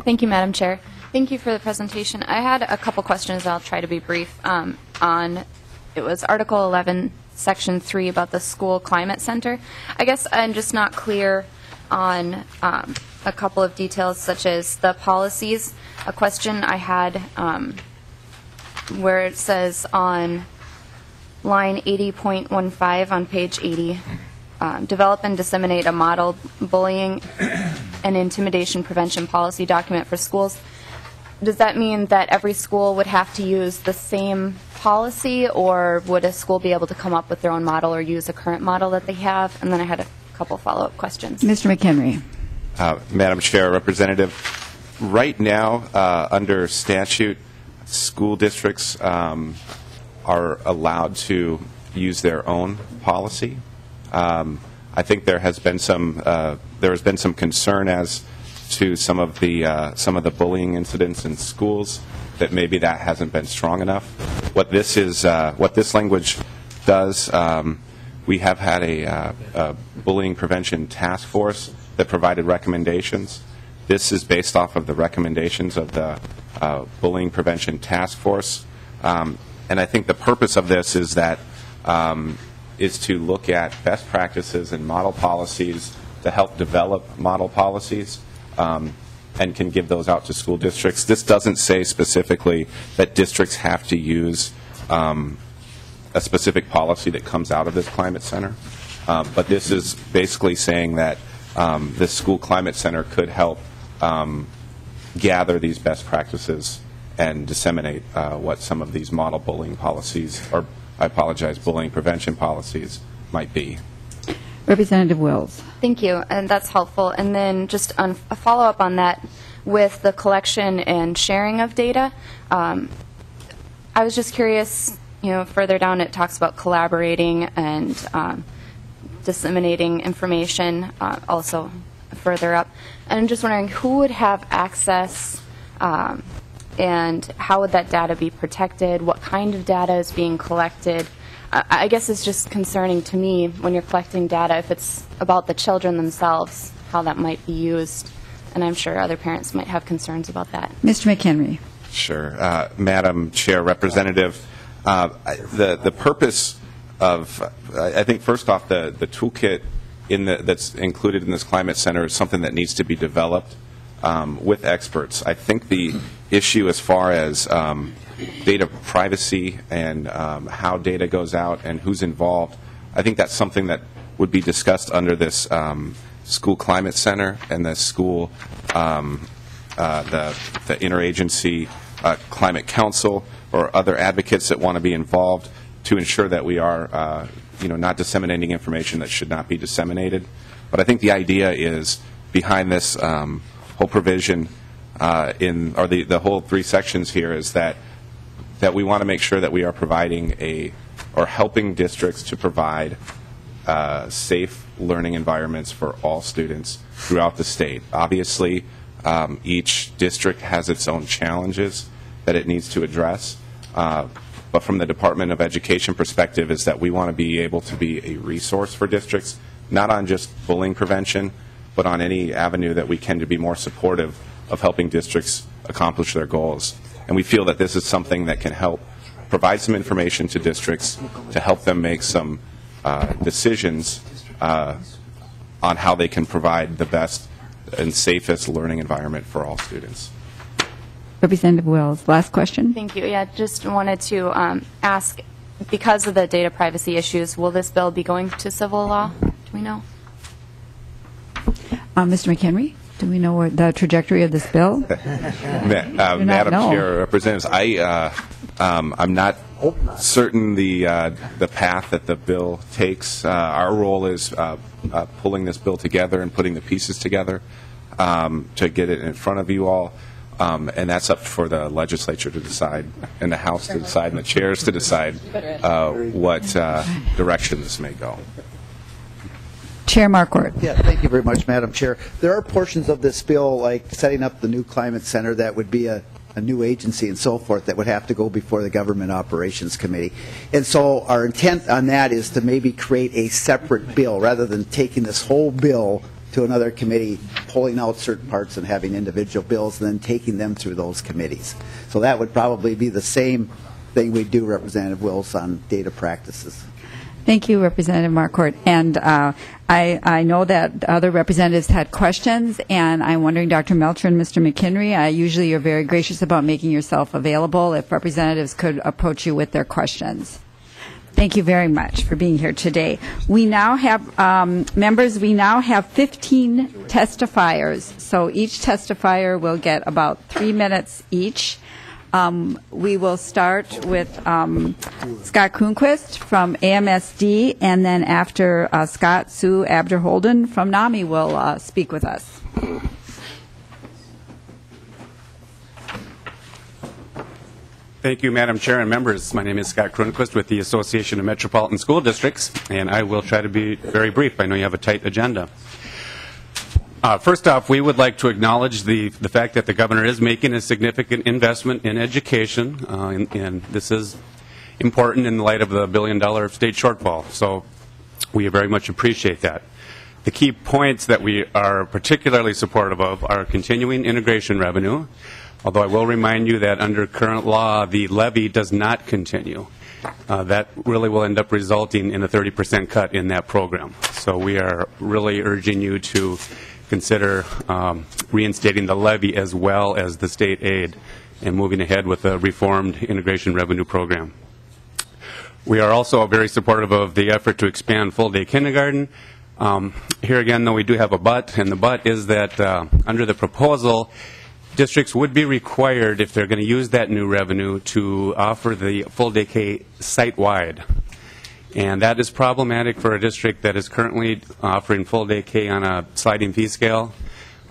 Thank you, Madam Chair. Thank you for the presentation. I had a couple questions. I'll try to be brief. It was Article 11, Section 3 about the school climate center. I guess I'm just not clear on a couple of details, such as the policies. A question I had where it says on line 80.15 on page 80, develop and disseminate a model bullying and intimidation prevention policy document for schools. Does that mean that every school would have to use the same policy, or would a school be able to come up with their own model or use a current model that they have? And then I had a couple follow-up questions. Mr. McHenry. Madam Chair, Representative, right now, under statute, school districts are allowed to use their own policy. I think there has been some concern as to some of the bullying incidents in schools, that maybe that hasn't been strong enough. What this language does, we have had a bullying prevention task force that provided recommendations. This is based off of the recommendations of the bullying prevention task force, and I think the purpose of this is that is to look at best practices and model policies to help develop model policies. And can give those out to school districts. This doesn't say specifically that districts have to use a specific policy that comes out of this climate center, but this is basically saying that this school climate center could help gather these best practices and disseminate what some of these model bullying policies, or bullying prevention policies might be. Representative Wills. Thank you, and that's helpful. And then just a follow-up on that, with the collection and sharing of data, I was just curious, further down it talks about collaborating and disseminating information, also further up. And I'm just wondering who would have access and how would that data be protected? What kind of data is being collected? I guess it's just concerning to me when you're collecting data, if it's about the children themselves, how that might be used. And I'm sure other parents might have concerns about that. Mr. McHenry. Sure. Madam Chair, Representative, the purpose of, I think first off, the toolkit that's included in this climate center is something that needs to be developed with experts. I think the issue as far as data privacy and how data goes out and who's involved, I think that's something that would be discussed under this school climate center and the school, the interagency climate council or other advocates that want to be involved to ensure that we are not disseminating information that should not be disseminated. But I think the idea is behind this whole provision the whole three sections here is that we want to make sure that we are providing or helping districts to provide safe learning environments for all students throughout the state. Obviously, each district has its own challenges that it needs to address. But from the Department of Education perspective is that we want to be able to be a resource for districts, not on just bullying prevention, but on any avenue that we can to be more supportive of helping districts accomplish their goals. And we feel that this is something that can help provide some information to districts to help them make some decisions on how they can provide the best and safest learning environment for all students. Representative Wills, last question. Thank you. Yeah, just wanted to ask, because of the data privacy issues, will this bill be going to civil law? Do we know? Mr. McHenry, do we know what the trajectory of this bill? Madam Chair, Representatives, I'm not certain the path that the bill takes. Our role is pulling this bill together and putting the pieces together to get it in front of you all. And that's up for the legislature to decide, and the House to decide, and the chairs to decide what direction this may go. Chair Marquart. Yeah, thank you very much, Madam Chair. There are portions of this bill, like setting up the new climate center, that would be a new agency and so forth that would have to go before the Government Operations Committee. And so our intent on that is to maybe create a separate bill rather than taking this whole bill to another committee, pulling out certain parts and having individual bills and then taking them through those committees. So that would probably be the same thing we do, Representative Wills, on data practices. Thank you, Representative Marquart. And I know that other representatives had questions, and I'm wondering, Dr. Melcher and Mr. McHenry, usually you're very gracious about making yourself available if representatives could approach you with their questions. Thank you very much for being here today. We now have, members, we now have 15 testifiers. So each testifier will get about 3 minutes each. We will start with Scott Kuhnquist from AMSD, and then after Scott, Sue Abder-Holden from NAMI will speak with us. Thank you, Madam Chair and members. My name is Scott Cronquist with the Association of Metropolitan School Districts, and I will try to be very brief. I know you have a tight agenda. First off, we would like to acknowledge the fact that the governor is making a significant investment in education, and this is important in light of the $1 billion state shortfall. So we very much appreciate that. The key points that we are particularly supportive of are continuing integration revenue, although I will remind you that under current law, the levy does not continue. That really will end up resulting in a 30% cut in that program. So we are really urging you to consider reinstating the levy as well as the state aid and moving ahead with a reformed integration revenue program. We are also very supportive of the effort to expand full-day kindergarten. Here again, though, we do have a but, and the but is that under the proposal, districts would be required, if they're going to use that new revenue, to offer the full-day K site-wide. And that is problematic for a district that is currently offering full-day K on a sliding fee scale.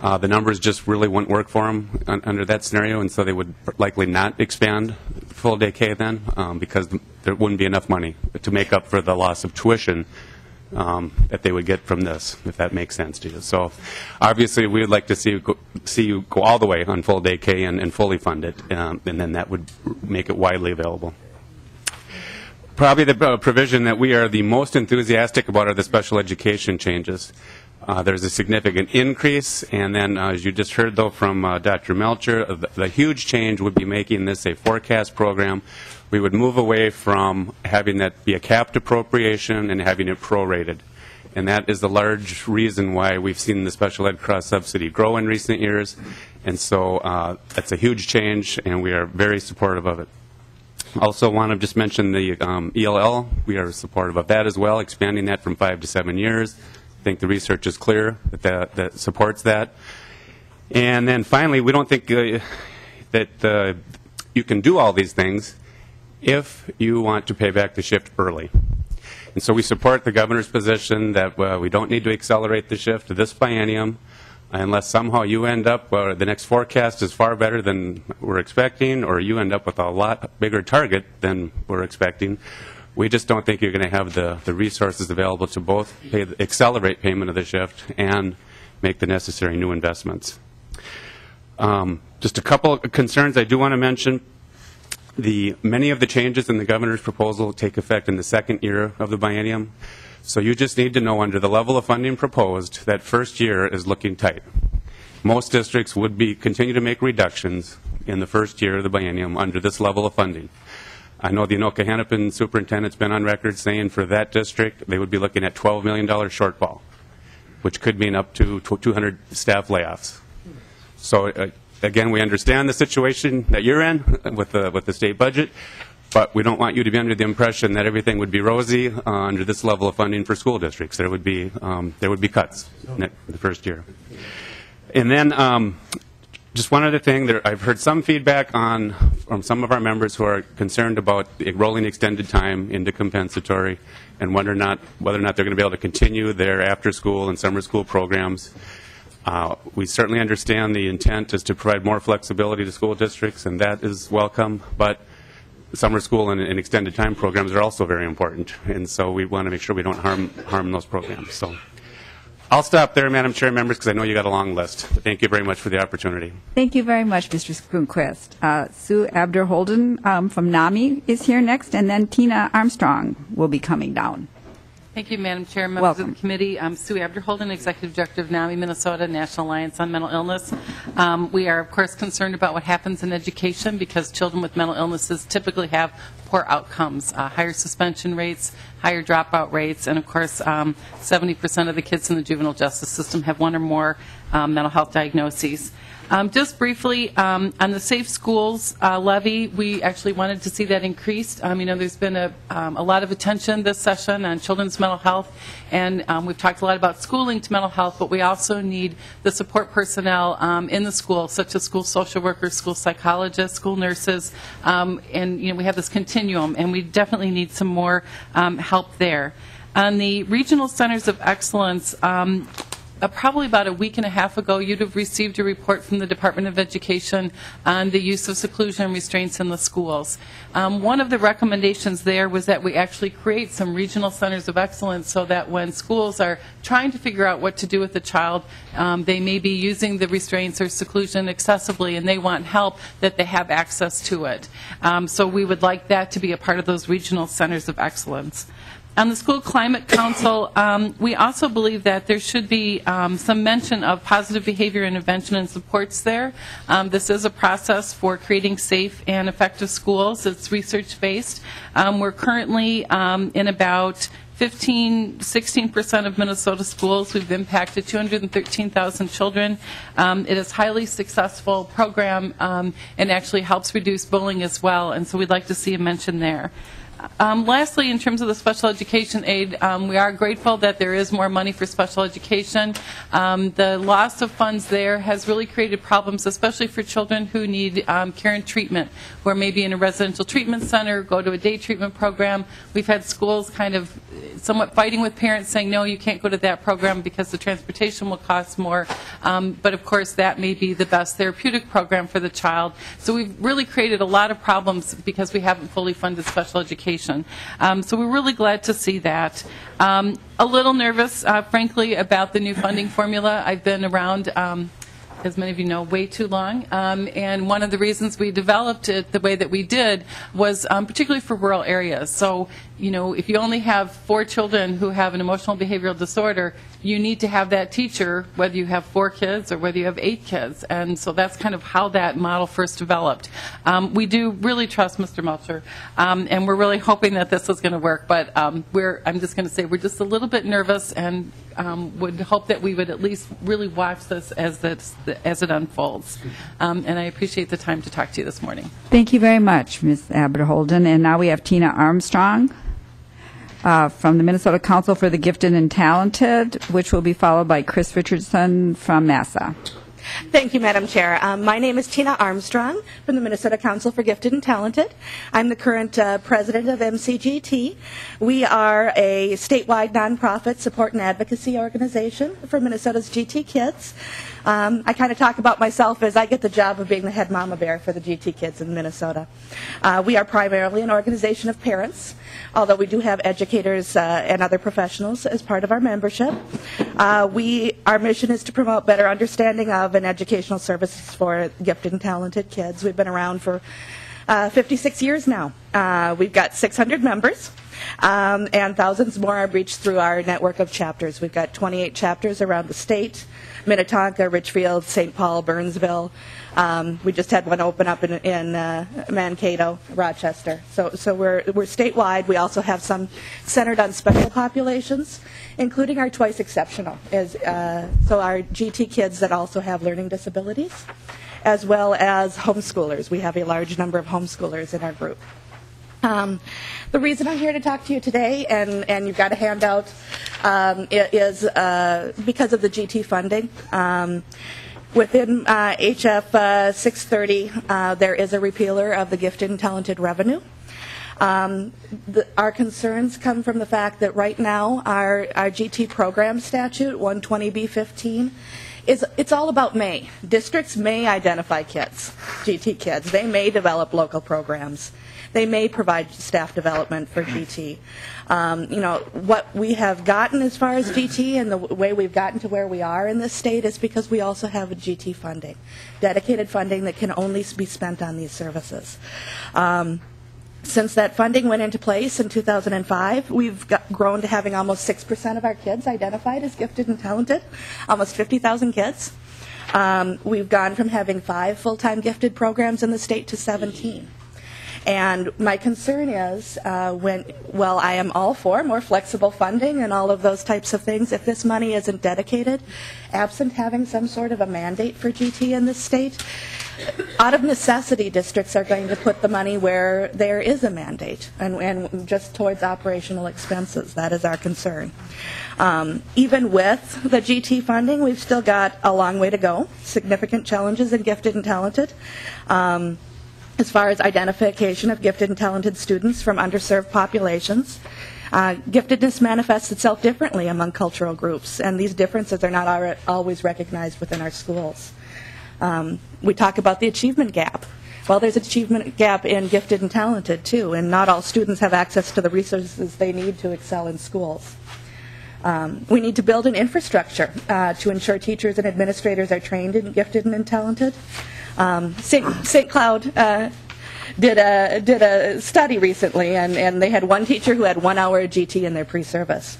The numbers just really wouldn't work for them under that scenario, and so they would likely not expand full-day K then, because there wouldn't be enough money to make up for the loss of tuition that they would get from this, if that makes sense to you. So obviously we would like to see you go all the way on full-day K and fully fund it, and then that would make it widely available. Probably the provision that we are the most enthusiastic about are the special education changes. There's a significant increase, and then as you just heard, though, from Dr. Melcher, the huge change would be making this a forecast program. We would move away from having that be a capped appropriation and having it prorated. And that is the large reason why we've seen the special ed cross-subsidy grow in recent years. And so that's a huge change, and we are very supportive of it. Also want to just mention the ELL. We are supportive of that as well, expanding that from 5 to 7 years. I think the research is clear that supports that. And then finally, we don't think that you can do all these things if you want to pay back the shift early. And so we support the governor's position that we don't need to accelerate the shift to this biennium unless somehow you end up, the next forecast is far better than we're expecting, or you end up with a lot bigger target than we're expecting. We just don't think you're going to have the resources available to both accelerate payment of the shift and make the necessary new investments. Just a couple of concerns I do want to mention. Many of the changes in the governor's proposal take effect in the second year of the biennium. So you just need to know, under the level of funding proposed, that first year is looking tight. Most districts would continue to make reductions in the first year of the biennium under this level of funding. I know the Anoka-Hennepin superintendent's been on record saying for that district they would be looking at $12 million shortfall, which could mean up to 200 staff layoffs. So again, we understand the situation that you're in with the state budget, but we don't want you to be under the impression that everything would be rosy under this level of funding for school districts. There would be cuts in the first year. And then just one other thing, I've heard some feedback from some of our members who are concerned about rolling extended time into compensatory and whether or not they're going to be able to continue their after-school and summer school programs. We certainly understand the intent is to provide more flexibility to school districts, and that is welcome, but summer school and extended time programs are also very important, and so we want to make sure we don't harm those programs. So I'll stop there, Madam Chair, members, because I know you got a long list. But thank you very much for the opportunity. Thank you very much, Mr. Grunquist. Sue Abderholden from NAMI is here next, and then Tina Armstrong will be coming down. Thank you, Madam Chair, members Welcome. of the committee. I'm Sue Abderholden, Executive Director of NAMI Minnesota, National Alliance on Mental Illness. We are, of course, concerned about what happens in education because children with mental illnesses typically have poor outcomes, higher suspension rates, higher dropout rates, and, of course, 70% of the kids in the juvenile justice system have one or more mental health diagnoses. Just briefly, on the Safe Schools levy, we actually wanted to see that increased. There's been a lot of attention this session on children's mental health, and we've talked a lot about schooling to mental health, but we also need the support personnel in the school, such as school social workers, school psychologists, school nurses, and we have this continuum, and we definitely need some more help there. On the regional centers of excellence, probably about a week and a half ago, you'd have received a report from the Department of Education on the use of seclusion and restraints in the schools. One of the recommendations there was that we actually create some regional centers of excellence so that when schools are trying to figure out what to do with the child, they may be using the restraints or seclusion excessively and they want help, that they have access to it. So we would like that to be a part of those regional centers of excellence. On the School Climate Council, we also believe that there should be some mention of positive behavior intervention and supports there. This is a process for creating safe and effective schools. It's research-based. We're currently in about 16% of Minnesota schools. We've impacted 213,000 children. It is a highly successful program and actually helps reduce bullying as well, and so we'd like to see a mention there. Lastly, in terms of the special education aid, we are grateful that there is more money for special education. The loss of funds there has really created problems, especially for children who need care and treatment, who are maybe in a residential treatment center, go to a day treatment program. We've had schools kind of somewhat fighting with parents saying, no, you can't go to that program because the transportation will cost more. But of course, that may be the best therapeutic program for the child. So we've really created a lot of problems because we haven't fully funded special education. So we're really glad to see that. A little nervous, frankly, about the new funding formula. I've been around, as many of you know, way too long. And one of the reasons we developed it the way that we did was particularly for rural areas. So, you know, if you only have 4 children who have an emotional behavioral disorder, you need to have that teacher, whether you have 4 kids or whether you have 8 kids. And so that's kind of how that model first developed. We do really trust Mr. Melcher, and we're really hoping that this is going to work. But I'm just going to say we're just a little bit nervous and would hope that we would at least really watch this as it unfolds. And I appreciate the time to talk to you this morning. Thank you very much, Ms. Abbott-Holden. And now we have Tina Armstrong from the Minnesota Council for the Gifted and Talented, which will be followed by Chris Richardson from NASA. Thank you, Madam Chair. My name is Tina Armstrong from the Minnesota Council for Gifted and Talented. I'm the current president of MCGT. We are a statewide nonprofit support and advocacy organization for Minnesota's GT kids. I kind of talk about myself as I get the job of being the head mama bear for the GT kids in Minnesota. We are primarily an organization of parents, although we do have educators and other professionals as part of our membership. Our mission is to promote better understanding of and educational services for gifted and talented kids. We've been around for 56 years now. We've got 600 members, and thousands more are reached through our network of chapters. We've got 28 chapters around the state: Minnetonka, Richfield, St. Paul, Burnsville. We just had one open up in Mankato, Rochester. So we're statewide. We also have some centered on special populations, including our Twice Exceptional, so our GT kids that also have learning disabilities, as well as homeschoolers. We have a large number of homeschoolers in our group. The reason I'm here to talk to you today, and you've got a handout, is because of the GT funding. Within HF 630, there is a repealer of the gifted and talented revenue. Our concerns come from the fact that right now our GT program statute, 120B15, it's all about may. Districts may identify kids, GT kids. They may develop local programs. They may provide staff development for GT. What we have gotten as far as GT and the way we've gotten to where we are in this state is because we also have a GT funding, dedicated funding that can only be spent on these services. Since that funding went into place in 2005, we've grown to having almost 6% of our kids identified as gifted and talented, almost 50,000 kids. We've gone from having 5 full-time gifted programs in the state to 17. And my concern is I am all for more flexible funding and all of those types of things. If this money isn't dedicated, absent having some sort of a mandate for GT in this state, out of necessity, districts are going to put the money where there is a mandate and just towards operational expenses. That is our concern. Even with the GT funding, we've still got a long way to go. Significant challenges in gifted and talented. As far as identification of gifted and talented students from underserved populations. Giftedness manifests itself differently among cultural groups, and these differences are not always recognized within our schools. We talk about the achievement gap. Well, there's an achievement gap in gifted and talented, too, and not all students have access to the resources they need to excel in schools. We need to build an infrastructure to ensure teachers and administrators are trained in gifted and talented. St. Cloud did a study recently, and they had one teacher who had 1 hour of GT in their pre-service.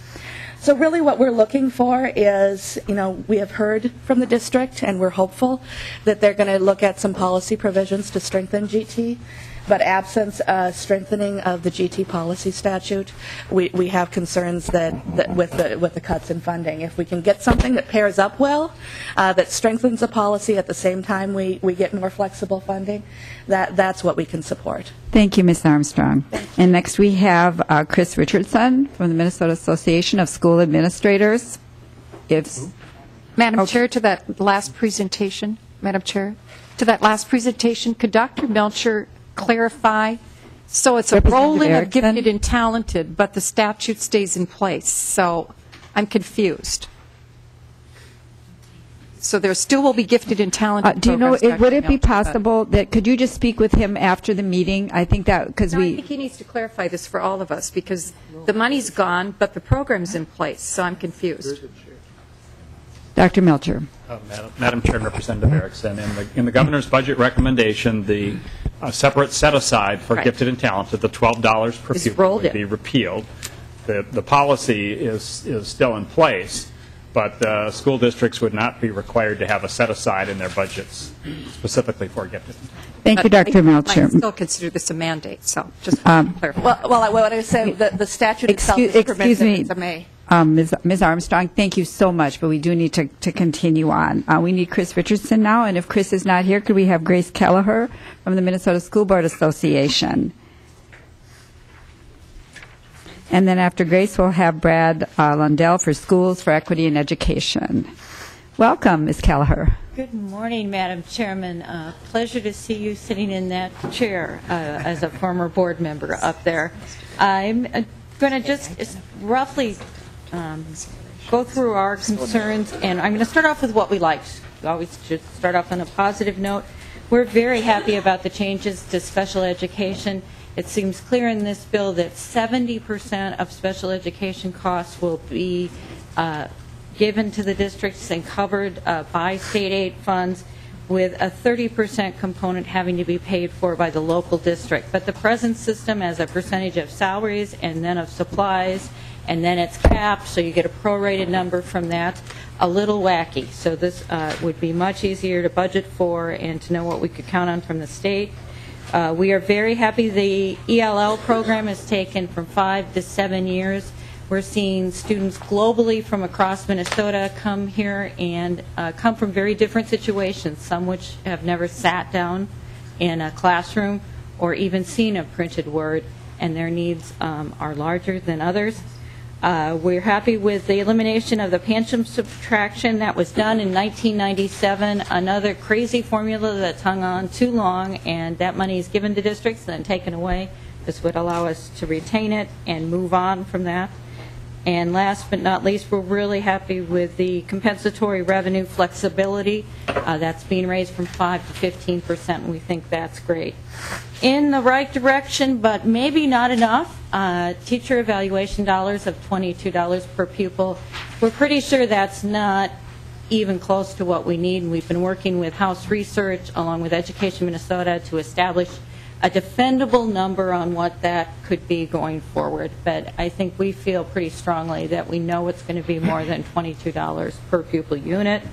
So really what we're looking for is, we have heard from the district, and we're hopeful that they're going to look at some policy provisions to strengthen GT. But absence strengthening of the GT policy statute, we have concerns that with the cuts in funding. If we can get something that pairs up well, that strengthens the policy at the same time we get more flexible funding, that's what we can support. Thank you, Ms. Armstrong. And next we have Chris Richardson from the Minnesota Association of School Administrators. Madam Chair, to that last presentation, Madam Chair, could Dr. Melcher clarify? So it's a rolling of gifted and talented, but the statute stays in place. So I'm confused. So there still will be gifted and talented. Do you know, programs, would it Dr. be Melcher, possible that, could you just speak with him after the meeting? I think that, because I think he needs to clarify this for all of us, because the money's gone, but the program's in place, so I'm confused. Dr. Melcher. Madam Chair and Representative Erickson, in the governor's budget recommendation, the separate set-aside for gifted and talented, the $12 per pupil would be repealed. The policy is still in place, but school districts would not be required to have a set-aside in their budgets specifically for gifted and talented. Thank you, Dr. Melcher. I still consider this a mandate, so just clarify. Well, what I said, the statute itself is permissive. It's a may. Ms. Armstrong, thank you so much, but we do need to continue on. We need Chris Richardson now, and if Chris is not here, could we have Grace Kelleher from the Minnesota School Board Association? And then after Grace, we'll have Brad Lundell for Schools for Equity and Education. Welcome, Ms. Kelleher. Good morning, Madam Chairman. Pleasure to see you sitting in that chair as a former board member up there. I'm going to just roughly go through our concerns, and I'm going to start off with what we liked. We always should start off on a positive note. We're very happy about the changes to special education. It seems clear in this bill that 70% of special education costs will be given to the districts and covered by state aid funds, with a 30% component having to be paid for by the local district. But the present system, as a percentage of salaries and then of supplies, and then it's capped, so you get a prorated number from that, a little wacky. So this would be much easier to budget for and to know what we could count on from the state. We are very happy the ELL program is taken from 5 to 7 years. We're seeing students globally from across Minnesota come here and come from very different situations, some which have never sat down in a classroom or even seen a printed word, and their needs are larger than others. We're happy with the elimination of the pension subtraction that was done in 1997, another crazy formula that's hung on too long, and that money is given to districts and then taken away. This would allow us to retain it and move on from that. And last but not least, we're really happy with the compensatory revenue flexibility. That's being raised from 5 to 15%, and we think that's great. In the right direction, but maybe not enough, teacher evaluation dollars of $22 per pupil. We're pretty sure that's not even close to what we need, and we've been working with House Research along with Education Minnesota to establish a defendable number on what that could be going forward. But I think we feel pretty strongly that we know it's going to be more than $22 per pupil unit.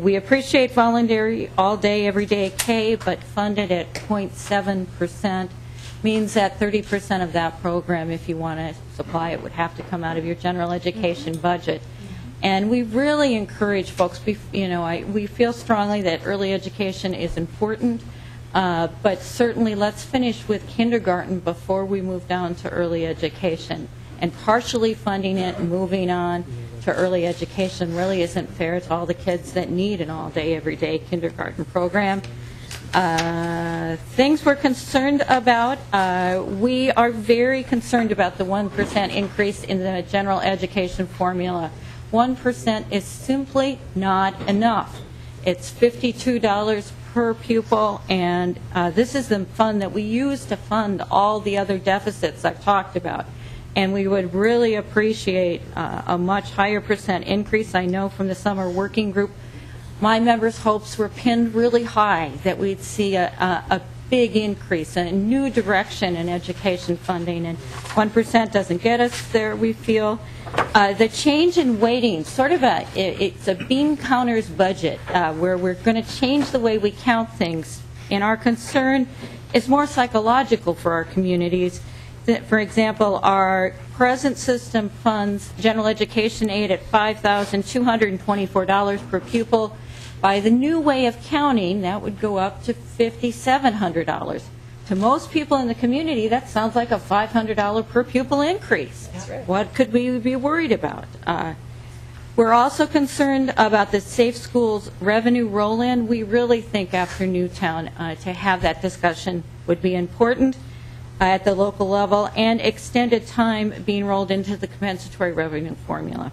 We appreciate voluntary all-day, everyday K, but funded at 0.7% means that 30% of that program, if you want to supply it, would have to come out of your general education budget. And we really encourage folks, we feel strongly that early education is important, but certainly let's finish with kindergarten before we move down to early education. And partially funding it and moving on to early education really isn't fair to all the kids that need an all-day, everyday kindergarten program. Things we're concerned about, we are very concerned about the 1% increase in the general education formula. 1% is simply not enough. It's $52 per pupil, and this is the fund that we use to fund all the other deficits I've talked about. And we would really appreciate a much higher percent increase. I know from the summer working group, my members' hopes were pinned really high that we'd see a big increase, a new direction in education funding, and 1% doesn't get us there, we feel. The change in weighting, sort of it's a bean counters budget where we're going to change the way we count things. And our concern is more psychological for our communities. For example, our present system funds general education aid at $5,224 per pupil. By the new way of counting, that would go up to $5,700. To most people in the community, that sounds like a $500 per pupil increase. That's right. What could we be worried about? We're also concerned about the Safe Schools revenue roll-in. We really think after Newtown to have that discussion would be important at the local level, and extended time being rolled into the compensatory revenue formula.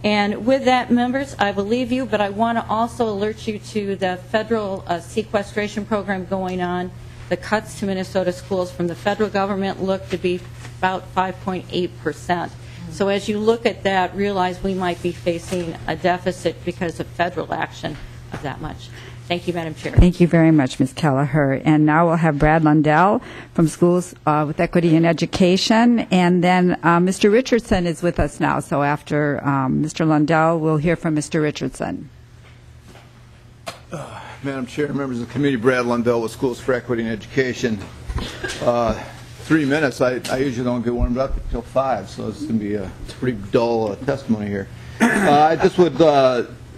And with that, members, I believe you, but I want to also alert you to the federal sequestration program going on. The cuts to Minnesota schools from the federal government look to be about 5.8%. So as you look at that, realize we might be facing a deficit because of federal action of that much. Thank you, Madam Chair. Thank you very much, Ms. Kelleher. And now we'll have Brad Lundell from Schools with Equity in Education. And then Mr. Richardson is with us now. So after Mr. Lundell, we'll hear from Mr. Richardson. Madam Chair, members of the committee, Brad Lundell with Schools for Equity in Education. 3 minutes. I usually don't get warmed up until 5, so it's going to be a pretty dull testimony here. I just would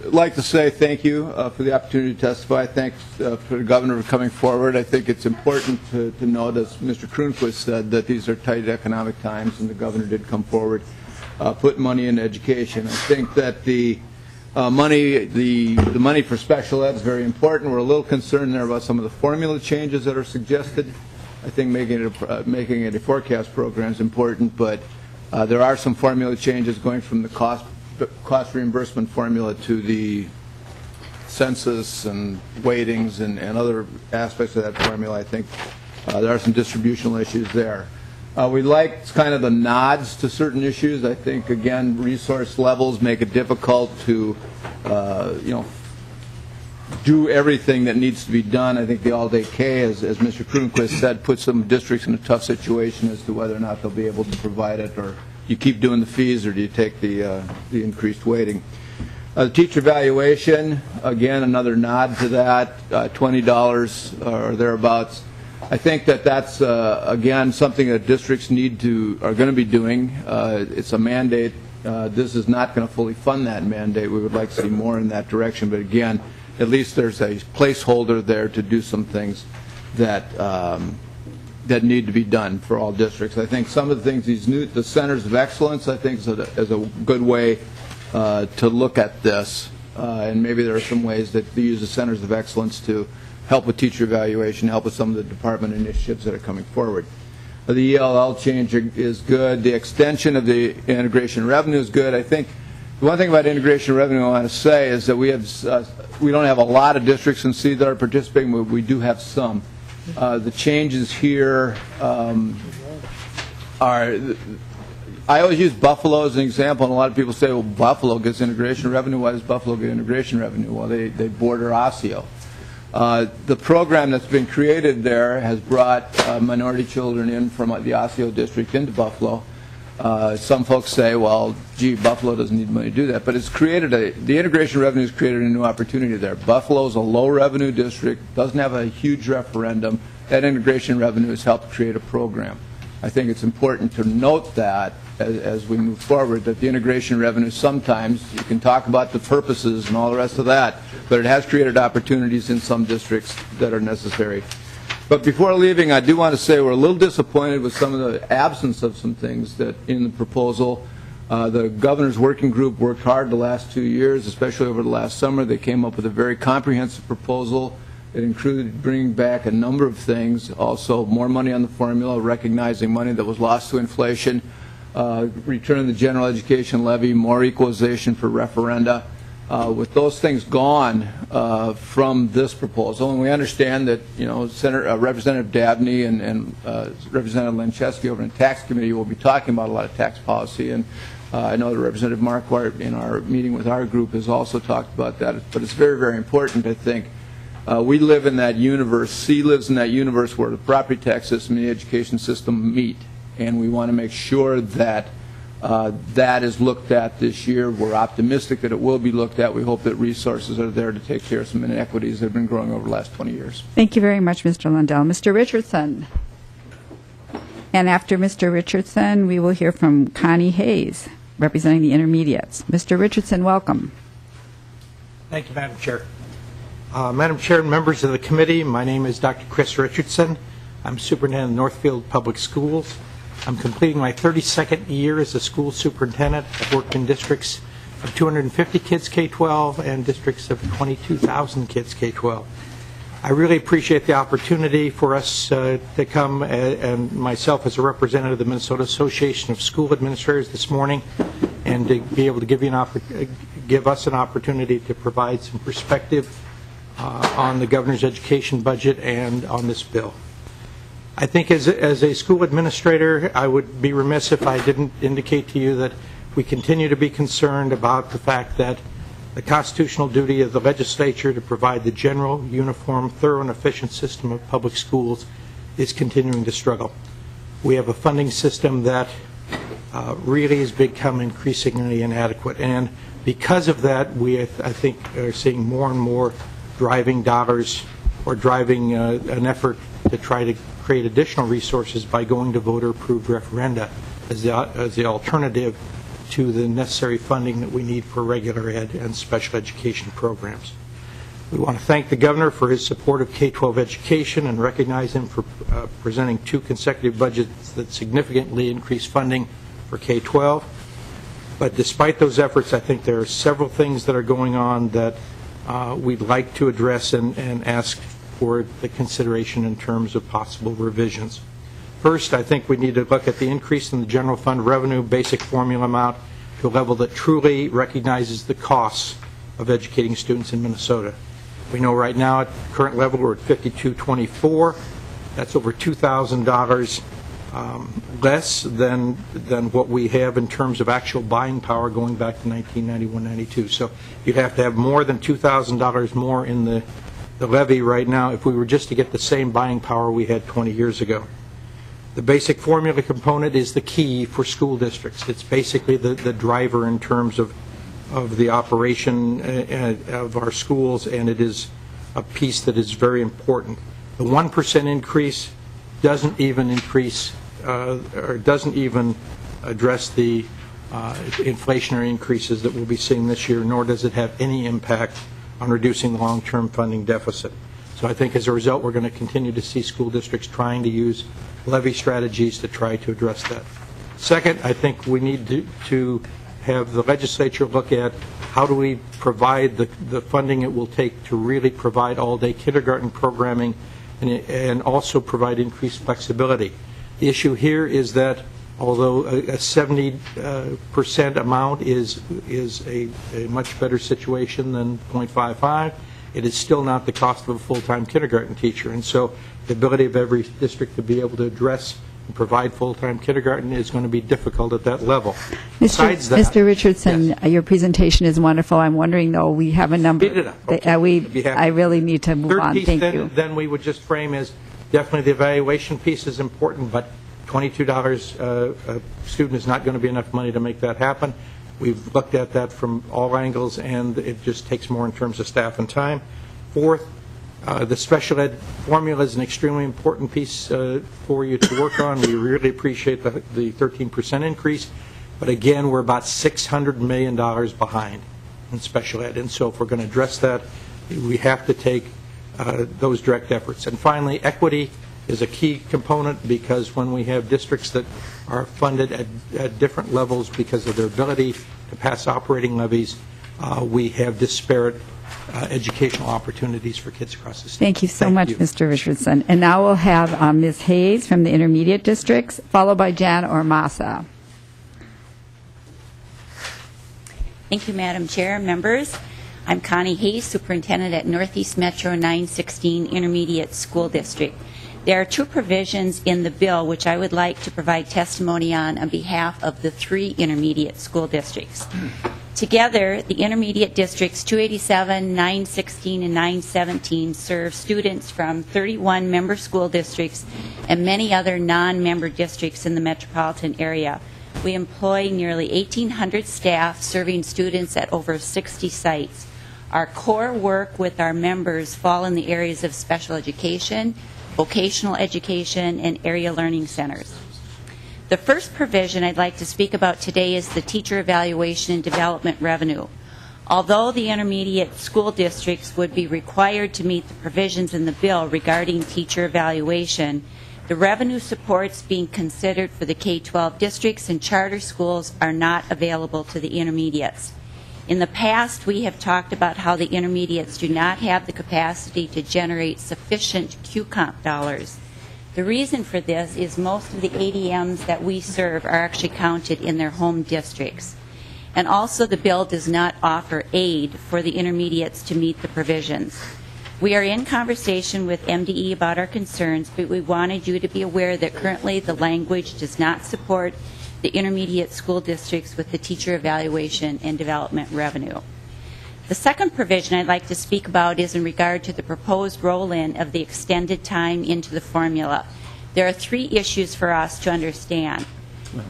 like to say thank you for the opportunity to testify. Thanks for the governor for coming forward. I think it's important to note, as Mr. Kroonquist said, that these are tight economic times, and the governor did come forward, put money into education. I think that the money for special ed is very important. We're a little concerned there about some of the formula changes that are suggested. I think making it a forecast program is important, but there are some formula changes going from the cost reimbursement formula to the census and weightings and other aspects of that formula. I think there are some distributional issues there. We like kind of the nods to certain issues. I think, again, resource levels make it difficult to, do everything that needs to be done. I think the all-day K, as Mr. Kroonquist said, puts some districts in a tough situation as to whether or not they'll be able to provide it, or you keep doing the fees, or do you take the increased weighting. The teacher evaluation, again, another nod to that, $20 or thereabouts. I think that that's, again, something that districts are going to be doing. It's a mandate. This is not going to fully fund that mandate. We would like to see more in that direction. But again, at least there's a placeholder there to do some things that that need to be done for all districts. I think some of the things, the centers of excellence, I think is a good way to look at this. And maybe there are some ways that they use the centers of excellence to help with teacher evaluation, help with some of the department initiatives that are coming forward. The ELL change is good. The extension of the integration revenue is good. I think the one thing about integration revenue I want to say is that we don't have a lot of districts in C that are participating, but we do have some. The changes here are, I always use Buffalo as an example, and a lot of people say, well, Buffalo gets integration revenue. Why does Buffalo get integration revenue? Well, they border Osseo. The program that's been created there has brought minority children in from the Osseo district into Buffalo. Some folks say, well, gee, Buffalo doesn't need money to do that. But it's created the integration revenue has created a new opportunity there. Buffalo's a low revenue district, doesn't have a huge referendum. That integration revenue has helped create a program. I think it's important to note that as we move forward, that the integration revenue sometimes, you can talk about the purposes and all the rest of that, but it has created opportunities in some districts that are necessary. But before leaving, I do want to say we're a little disappointed with some of the absence of some things that in the proposal. The governor's working group worked hard the last 2 years, especially over the last summer. They came up with a very comprehensive proposal It included bringing back a number of things, also more money on the formula, recognizing money that was lost to inflation, return of the general education levy, more equalization for referenda. With those things gone from this proposal, and we understand that Representative Dabney and Representative Lencheski over in the Tax Committee will be talking about a lot of tax policy, and I know that Representative Marquart in our meeting with our group has also talked about that. But it's very, very important, I think. We live in that universe. C lives in that universe where the property tax system and the education system meet, and we want to make sure that that is looked at this year. We're optimistic that it will be looked at. We hope that resources are there to take care of some inequities that have been growing over the last 20 years. Thank you very much, Mr. Lundell. Mr. Richardson. And after Mr. Richardson, we will hear from Connie Hayes, representing the intermediates. Mr. Richardson, welcome. Thank you, Madam Chair. Madam Chair and members of the committee, my name is Dr. Chris Richardson. I'm superintendent of Northfield Public Schools. I'm completing my 32nd year as a school superintendent. I've worked in districts of 250 kids K-12 and districts of 22,000 kids K-12. I really appreciate the opportunity for us to come and myself as a representative of the Minnesota Association of School Administrators this morning, and to be able to give us an opportunity to provide some perspective on the governor's education budget and on this bill. I think as a school administrator, I would be remiss if I didn't indicate to you that we continue to be concerned about the fact that the constitutional duty of the legislature to provide the general, uniform, thorough, and efficient system of public schools is continuing to struggle. We have a funding system that really has become increasingly inadequate, and because of that, we, I think, are seeing more and more driving dollars or driving an effort to try to create additional resources by going to voter-approved referenda as the alternative to the necessary funding that we need for regular ed and special education programs. We want to thank the governor for his support of K-12 education and recognize him for presenting 2 consecutive budgets that significantly increase funding for K-12. But despite those efforts, I think there are several things that are going on that we'd like to address and ask for the consideration in terms of possible revisions. First, I think we need to look at the increase in the general fund revenue basic formula amount to a level that truly recognizes the costs of educating students in Minnesota. We know right now at current level we're at $52.24. That's over $2,000 less than what we have in terms of actual buying power going back to 1991-92. So you'd have to have more than $2,000 more in the levy right now if we were just to get the same buying power we had 20 years ago. The basic formula component is the key for school districts. It's basically the driver in terms of the operation of our schools, and it is a piece that is very important. The 1% increase doesn't even increase or doesn't even address the inflationary increases that we'll be seeing this year, nor does it have any impact on reducing the long-term funding deficit. So I think as a result, we're going to continue to see school districts trying to use levy strategies to try to address that. Second, I think we need to have the legislature look at how do we provide the funding it will take to really provide all-day kindergarten programming and also provide increased flexibility. The issue here is that although a 70% amount is a much better situation than 0.55, it is still not the cost of a full-time kindergarten teacher. And so the ability of every district to be able to address and provide full-time kindergarten is going to be difficult at that level. Besides that, Mr. Richardson, yes. Your presentation is wonderful. I'm wondering, though, we have a number. Speed it up. Okay. I really need to move on. Thank you. Then we would just frame as definitely the evaluation piece is important, but $22 a student is not going to be enough money to make that happen. We've looked at that from all angles, and it just takes more in terms of staff and time. Fourth, the special ed formula is an extremely important piece for you to work on. We really appreciate the 13% increase, but again, we're about $600 million behind in special ed, and so if we're going to address that, we have to take those direct efforts. And finally, equity is a key component, because when we have districts that are funded at different levels because of their ability to pass operating levies, we have disparate educational opportunities for kids across the state. Thank you so much, Mr. Richardson. And now we'll have Ms. Hayes from the intermediate districts, followed by Jan Ormasa. Thank you, Madam Chair, members. I'm Connie Hayes, Superintendent at Northeast Metro 916 Intermediate School District. There are two provisions in the bill which I would like to provide testimony on behalf of the three intermediate school districts. Together, the intermediate districts 287, 916, and 917 serve students from 31 member school districts and many other non-member districts in the metropolitan area. We employ nearly 1,800 staff serving students at over 60 sites. Our core work with our members fall in the areas of special education, vocational education, and area learning centers. The first provision I'd like to speak about today is the teacher evaluation and development revenue. Although the intermediate school districts would be required to meet the provisions in the bill regarding teacher evaluation, the revenue supports being considered for the K-12 districts and charter schools are not available to the intermediates. In the past, we have talked about how the intermediates do not have the capacity to generate sufficient Q-comp dollars. The reason for this is most of the ADMs that we serve are actually counted in their home districts. And also the bill does not offer aid for the intermediates to meet the provisions. We are in conversation with MDE about our concerns, but we wanted you to be aware that currently the language does not support the intermediate school districts with the teacher evaluation and development revenue. The second provision I'd like to speak about is in regard to the proposed roll-in of the extended time into the formula. There are three issues for us to understand.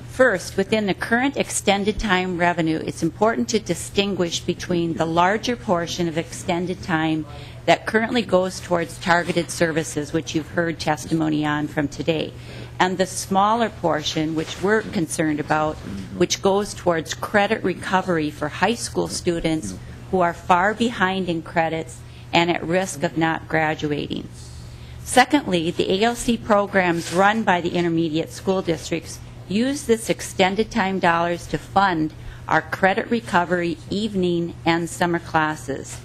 First, within the current extended time revenue, it's important to distinguish between the larger portion of extended time that currently goes towards targeted services, which you've heard testimony on from today, and the smaller portion, which we're concerned about, which goes towards credit recovery for high school students who are far behind in credits and at risk of not graduating. Secondly, the ALC programs run by the intermediate school districts use this extended time dollars to fund our credit recovery evening and summer classes.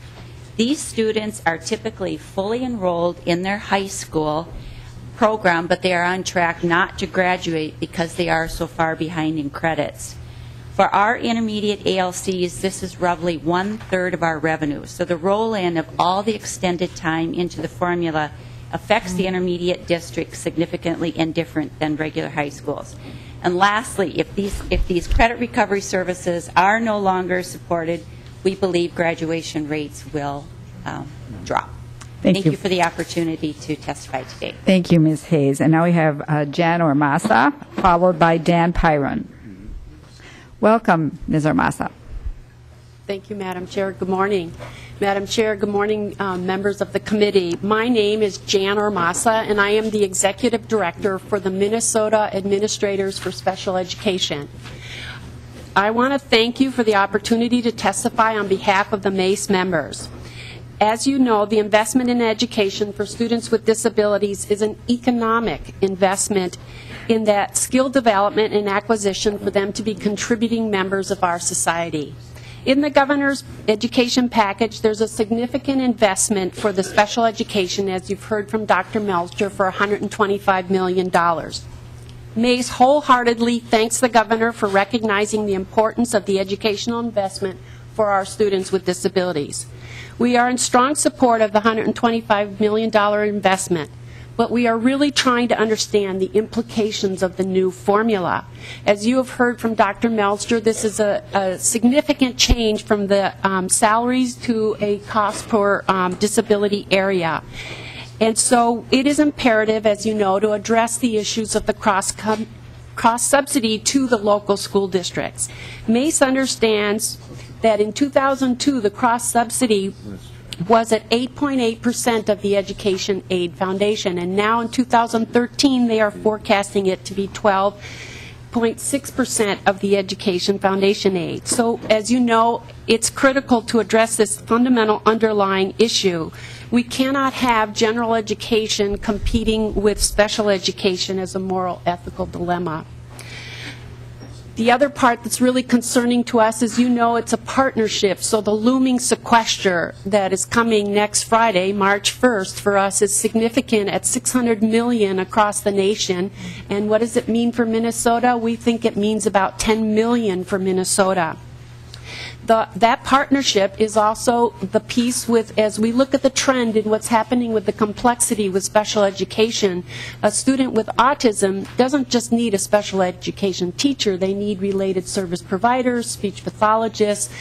These students are typically fully enrolled in their high school program, but they are on track not to graduate because they are so far behind in credits. For our intermediate ALCs, this is roughly 1/3 of our revenue. So the roll-in of all the extended time into the formula affects the intermediate district significantly and different than regular high schools. And lastly, if these credit recovery services are no longer supported, we believe graduation rates will drop. Thank you for the opportunity to testify today. Thank you, Ms. Hayes. And now we have Jan Ormasa, followed by Dan Pyron. Welcome, Ms. Ormasa. Thank you, Madam Chair. Good morning. Madam Chair, good morning, members of the committee. My name is Jan Ormasa, and I am the Executive Director for the Minnesota Administrators for Special Education. I want to thank you for the opportunity to testify on behalf of the MACE members. As you know, the investment in education for students with disabilities is an economic investment in that skill development and acquisition for them to be contributing members of our society. In the governor's education package, there's a significant investment for the special education, as you've heard from Dr. Melcher, for $125 million. MACE wholeheartedly thanks the governor for recognizing the importance of the educational investment for our students with disabilities. We are in strong support of the $125 million investment, but we are really trying to understand the implications of the new formula. As you have heard from Dr. Melcher, this is a significant change from the salaries to a cost per disability area. And so it is imperative, as you know, to address the issues of the cross-subsidy to the local school districts. MACE understands that in 2002, the cross-subsidy was at 8.8% of the Education Aid Foundation, and now in 2013, they are forecasting it to be 12.6% of the Education Foundation aid. So, as you know, it's critical to address this fundamental underlying issue. We cannot have general education competing with special education as a moral, ethical dilemma. The other part that's really concerning to us is, you know, it's a partnership. So the looming sequester that is coming next Friday, March 1st, for us is significant at $600 million across the nation. And what does it mean for Minnesota? We think it means about $10 million for Minnesota. That partnership is also the piece with, as we look at the trend and what's happening with the complexity with special education, a student with autism doesn't just need a special education teacher, they need related service providers, speech pathologists,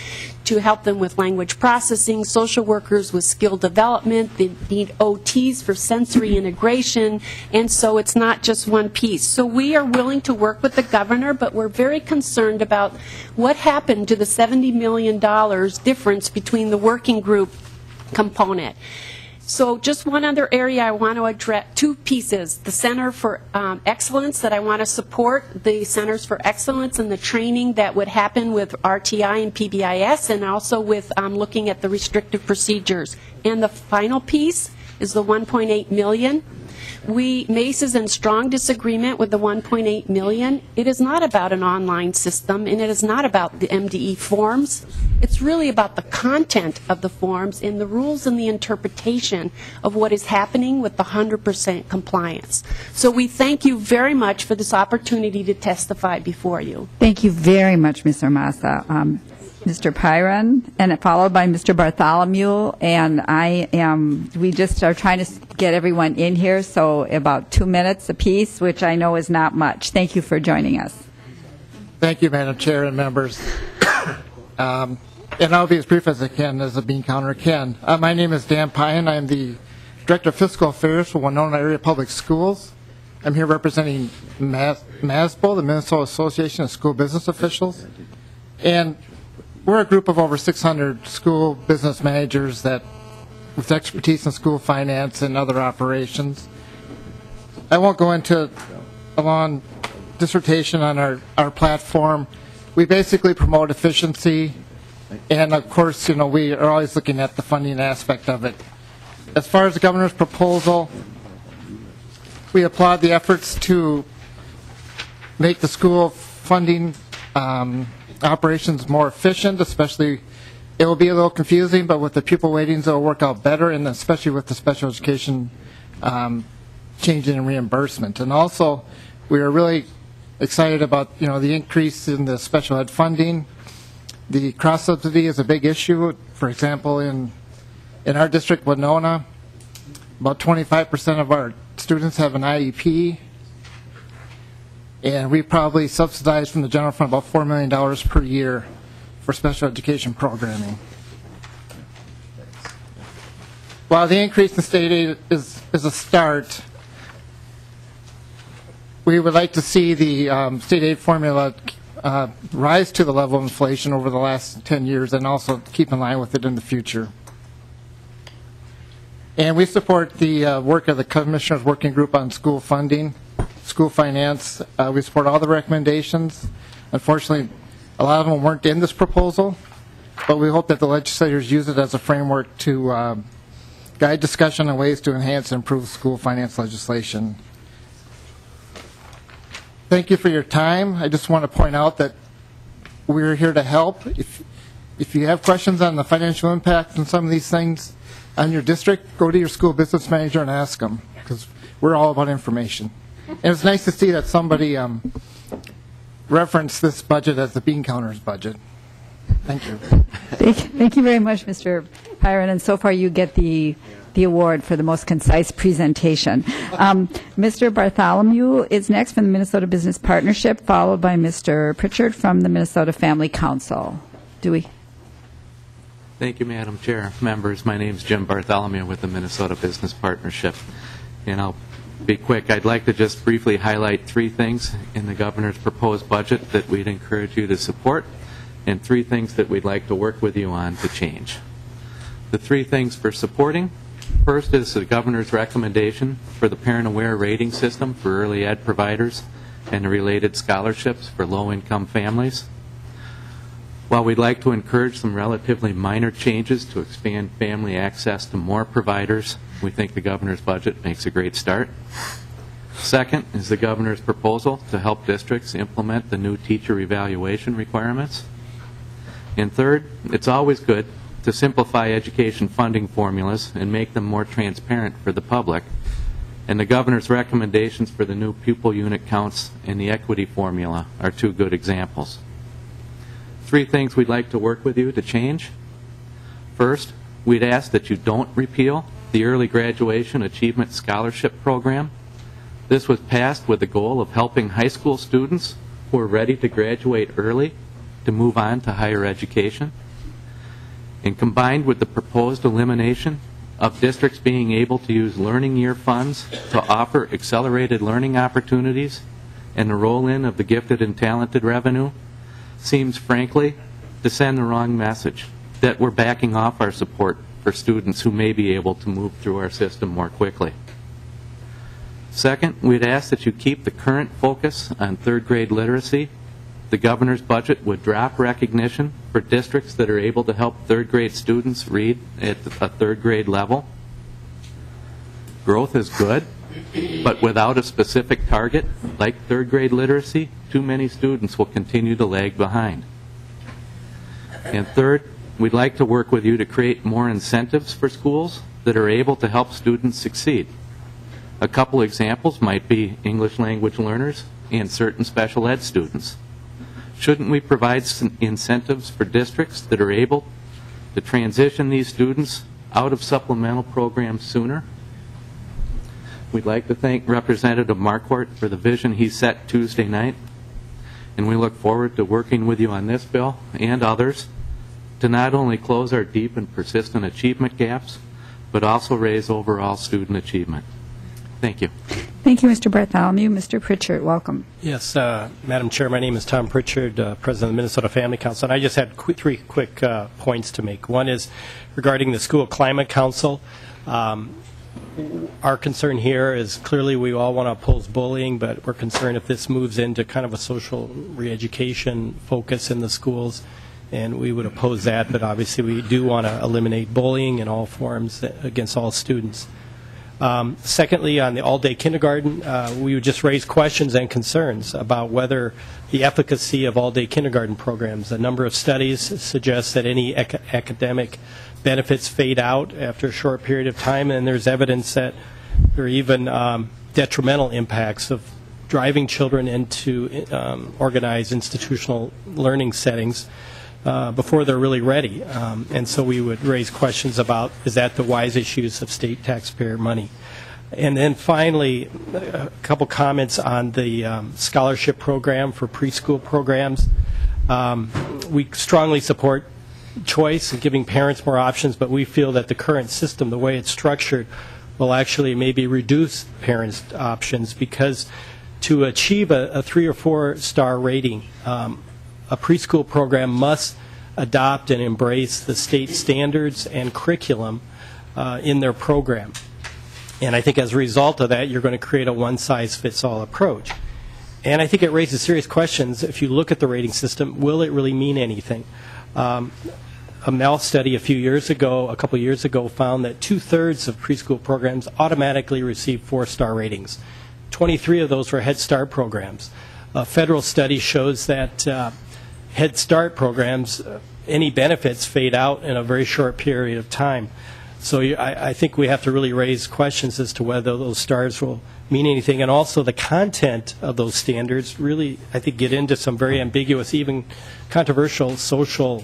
to help them with language processing, social workers with skill development, they need OTs for sensory integration, and so it's not just one piece. So we are willing to work with the governor, but we're very concerned about what happened to the $70 million difference between the working group component. So just one other area I want to address, two pieces. The Center for Excellence that I want to support, the Centers for Excellence and the training that would happen with RTI and PBIS, and also with looking at the restrictive procedures. And the final piece is the $1.8 million. MACE is in strong disagreement with the $1.8 million. It is not about an online system, and it is not about the MDE forms. It's really about the content of the forms and the rules and the interpretation of what is happening with the 100% compliance. So we thank you very much for this opportunity to testify before you. Thank you very much, Ms. Armasa. Mr. Pyron, and followed by Mr. Bartholomew, and we just are trying to get everyone in here, so about 2 minutes apiece, which I know is not much. Thank you for joining us. Thank you, Madam Chair and members. And I'll be as brief as I can, as the bean counter can. My name is Dan Pyen. I'm the Director of Fiscal Affairs for Winona Area Public Schools. I'm here representing MASBO, the Minnesota Association of School Business Officials. And we're a group of over 600 school business managers that, with expertise in school finance and other operations. I won't go into a long dissertation on our platform. We basically promote efficiency, and of course, you know, we are always looking at the funding aspect of it. As far as the governor's proposal, we applaud the efforts to make the school funding operations more efficient, especially it will be a little confusing, but with the pupil weightings it will work out better, and especially with the special education changing in reimbursement. And also we are really excited about, you know, the increase in the special ed funding. The cross subsidy is a big issue. For example, in our district, Winona, about 25% of our students have an IEP, and we probably subsidize from the general fund about $4 million per year for special education programming. While the increase in state aid is a start, we would like to see the state aid formula rise to the level of inflation over the last 10 years and also keep in line with it in the future. And we support the work of the Commissioner's Working Group on School Funding, School Finance. We support all the recommendations. Unfortunately, a lot of them weren't in this proposal, but we hope that the legislators use it as a framework to guide discussion on ways to enhance and improve school finance legislation. Thank you for your time. I just want to point out that we're here to help. If you have questions on the financial impact and some of these things on your district, go to your school business manager and ask them, because we're all about information. And it's nice to see that somebody referenced this budget as the bean counter's budget. Thank you. Thank you very much, Mr. Pyron, and so far you get the award for the most concise presentation. Mr. Bartholomew is next from the Minnesota Business Partnership, followed by Mr. Pritchard from the Minnesota Family Council. Thank you, Madam Chair. Members, my name is Jim Bartholomew with the Minnesota Business Partnership, and I'll be quick. I'd like to just briefly highlight 3 things in the governor's proposed budget that we'd encourage you to support, and 3 things that we'd like to work with you on to change. The 3 things for supporting: first is the governor's recommendation for the parent-aware rating system for early ed providers and the related scholarships for low-income families. While we'd like to encourage some relatively minor changes to expand family access to more providers, we think the governor's budget makes a great start. Second is the governor's proposal to help districts implement the new teacher evaluation requirements. And third, it's always good to simplify education funding formulas and make them more transparent for the public. And the governor's recommendations for the new pupil unit counts and the equity formula are two good examples. 3 things we'd like to work with you to change. First, we'd ask that you don't repeal the Early Graduation Achievement Scholarship Program. This was passed with the goal of helping high school students who are ready to graduate early to move on to higher education. And combined with the proposed elimination of districts being able to use learning year funds to offer accelerated learning opportunities and the roll-in of the gifted and talented revenue, seems frankly to send the wrong message that we're backing off our support for students who may be able to move through our system more quickly. Second, we'd ask that you keep the current focus on third grade literacy. The governor's budget would drop recognition for districts that are able to help third grade students read at a third grade level. Growth is good, but without a specific target, like third grade literacy, too many students will continue to lag behind. And third, we'd like to work with you to create more incentives for schools that are able to help students succeed. A couple examples might be English language learners and certain special ed students. Shouldn't we provide some incentives for districts that are able to transition these students out of supplemental programs sooner? We'd like to thank Representative Marquart for the vision he set Tuesday night, and we look forward to working with you on this bill and others to not only close our deep and persistent achievement gaps, but also raise overall student achievement. Thank you. Thank you, Mr. Bartholomew. Mr. Pritchard, welcome. Yes, Madam Chair, my name is Tom Pritchard, President of the Minnesota Family Council, and I just had 3 quick points to make. One is regarding the School Climate Council. Our concern here is clearly we all want to oppose bullying, but we're concerned if this moves into kind of a social re-education focus in the schools, and we would oppose that, but obviously we do want to eliminate bullying in all forms against all students. Secondly, on the all-day kindergarten, we would just raise questions and concerns about whether the efficacy of all-day kindergarten programs. A number of studies suggest that any academic benefits fade out after a short period of time, and there's evidence that there are even detrimental impacts of driving children into organized institutional learning settings before they're really ready. And so we would raise questions about, is that the wise use of state taxpayer money? And then finally, a couple comments on the scholarship program for preschool programs. We strongly support choice and giving parents more options, but we feel that the current system, the way it's structured, will actually maybe reduce parents' options, because to achieve a 3 or 4 star rating, a preschool program must adopt and embrace the state standards and curriculum in their program. And I think as a result of that, you're going to create a one-size-fits-all approach. And I think it raises serious questions. If you look at the rating system, will it really mean anything? A MEL study a couple years ago, found that 2/3 of preschool programs automatically receive 4-star ratings. 23 of those were Head Start programs. A federal study shows that Head Start programs, any benefits fade out in a very short period of time. So I think we have to really raise questions as to whether those stars will mean anything, and also the content of those standards really, I think, get into some very ambiguous, even controversial social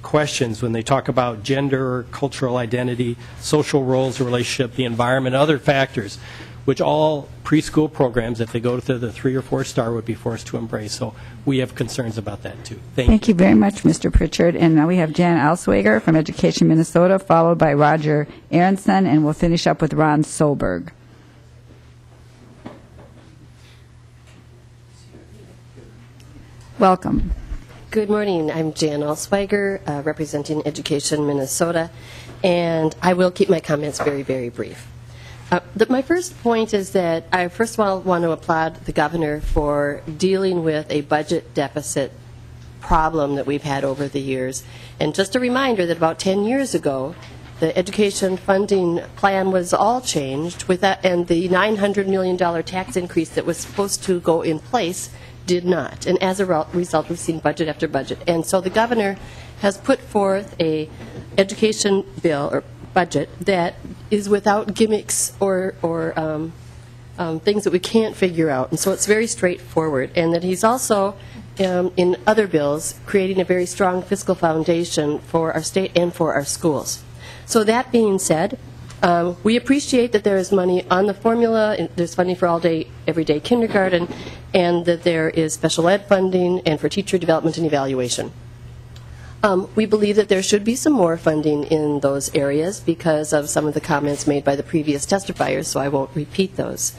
questions when they talk about gender, cultural identity, social roles, relationship, the environment, other factors, which all preschool programs, if they go to the 3 or 4 star, would be forced to embrace. So we have concerns about that, too. Thank you very much, Mr. Pritchard. And now we have Jan Alswager from Education Minnesota, followed by Roger Aronson, and we'll finish up with Ron Solberg. Welcome. Good morning. I'm Jan Alswager, representing Education Minnesota, and I will keep my comments very, very brief. My first point is that I first of all want to applaud the governor for dealing with a budget deficit problem that we've had over the years. And just a reminder that about 10 years ago, the education funding plan was all changed with that, and the $900 million tax increase that was supposed to go in place did not. And as a result, we've seen budget after budget. And so the governor has put forth a education bill or budget that is without gimmicks or things that we can't figure out. And so it's very straightforward. And that he's also, in other bills, creating a very strong fiscal foundation for our state and for our schools. So that being said, we appreciate that there is money on the formula, and there's funding for all-day, everyday kindergarten, and that there is special ed funding and for teacher development and evaluation. We believe that there should be some more funding in those areas because of some of the comments made by the previous testifiers, so I won't repeat those.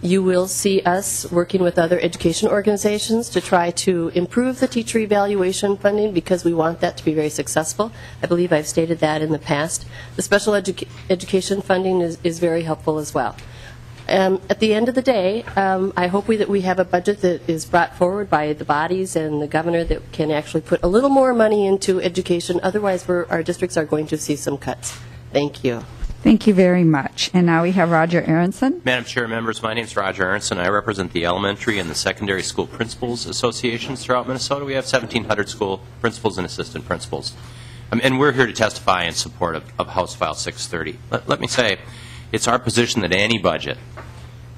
You will see us working with other education organizations to try to improve the teacher evaluation funding because we want that to be very successful. I believe I've stated that in the past. The special education funding is very helpful as well. At the end of the day, I hope that we have a budget that is brought forward by the bodies and the governor that can actually put a little more money into education. Otherwise, our districts are going to see some cuts. Thank you. Thank you very much. And now we have Roger Aronson. Madam Chair, members, my name is Roger Aronson. I represent the elementary and the secondary school principals associations throughout Minnesota. We have 1,700 school principals and assistant principals. And we're here to testify in support of House File 630. Let me say, it's our position that any budget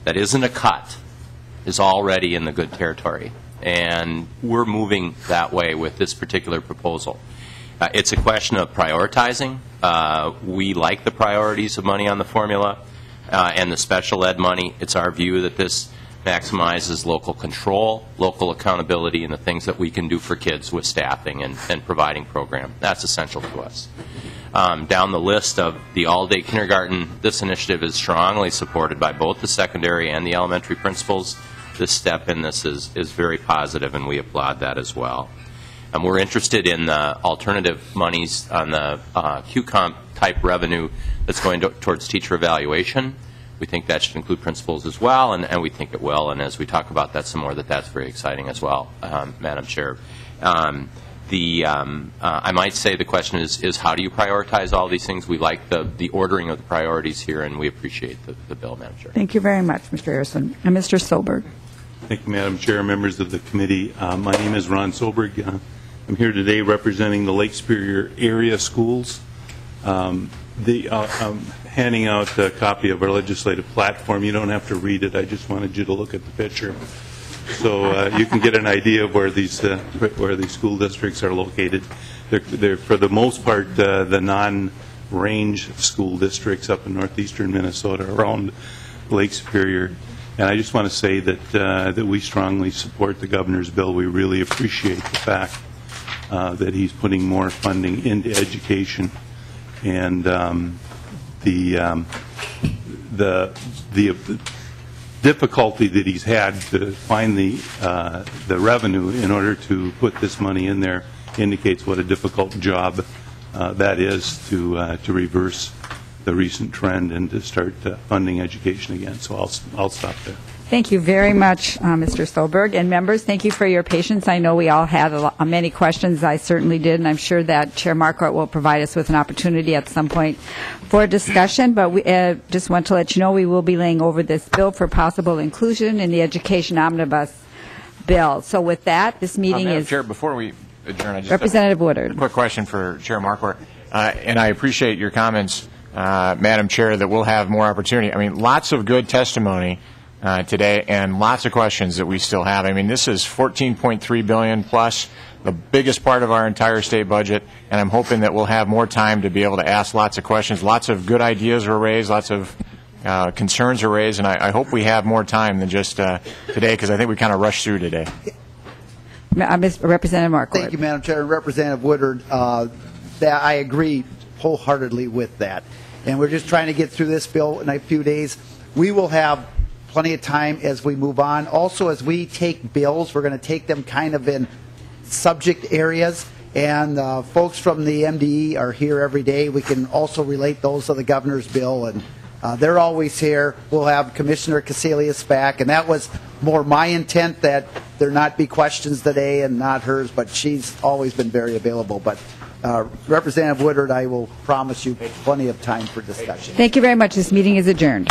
that isn't a cut is already in the good territory. And we're moving that way with this particular proposal. It's a question of prioritizing. We like the priorities of money on the formula and the special ed money. It's our view that this maximizes local control, local accountability, and the things that we can do for kids with staffing and providing program. That's essential to us. Down the list of the all-day kindergarten, this initiative is strongly supported by both the secondary and the elementary principals. This step in this is very positive, and we applaud that as well. We're interested in the alternative monies on the QComp type revenue that's going towards teacher evaluation. We think that should include principals as well, and we think it will. And as we talk about that some more, that's very exciting as well, Madam Chair. I might say the question is how do you prioritize all these things? We like the ordering of the priorities here, and we appreciate the bill, Madam Chair. Thank you very much, Mr. Harrison. And Mr. Solberg. Thank you, Madam Chair, members of the committee. My name is Ron Solberg. I'm here today representing the Lake Superior area schools. I'm handing out a copy of our legislative platform. You don't have to read it. I just wanted you to look at the picture so you can get an idea of where these school districts are located. They're for the most part, the non-range school districts up in northeastern Minnesota around Lake Superior. And I just want to say that we strongly support the governor's bill. We really appreciate the fact that he's putting more funding into education, and the difficulty that he's had to find the revenue in order to put this money in there indicates what a difficult job that is to reverse the recent trend and to start funding education again. So I'll stop there. Thank you very much, Mr. Solberg. And members, thank you for your patience. I know we all had many questions. I certainly did, and I'm sure that Chair Marquart will provide us with an opportunity at some point for discussion. But we just want to let you know we will be laying over this bill for possible inclusion in the Education Omnibus Bill. So with that, this meeting Madam is... Chair, before we adjourn, I just Representative Woodard. A quick question for Chair Marquart. And I appreciate your comments, Madam Chair, that we'll have more opportunity. I mean, lots of good testimony today and lots of questions that we still have. I mean, this is $14.3 billion plus the biggest part of our entire state budget, and I'm hoping that we'll have more time to be able to ask lots of questions. Lots of good ideas were raised, lots of concerns are raised, and I hope we have more time than just today, because I think we kind of rushed through today. Representative Marquardt. Thank you, Madam Chair. Representative Woodard, that I agree wholeheartedly with that. And we're just trying to get through this bill in a few days. We will have plenty of time as we move on. Also, as we take bills, we're going to take them kind of in subject areas. And folks from the MDE are here every day. We can also relate those to the governor's bill, and they're always here. We'll have Commissioner Casilius back, and that was more my intent, that there not be questions today and not hers, but she's always been very available. But Representative Woodard, I will promise you plenty of time for discussion. Thank you very much. This meeting is adjourned.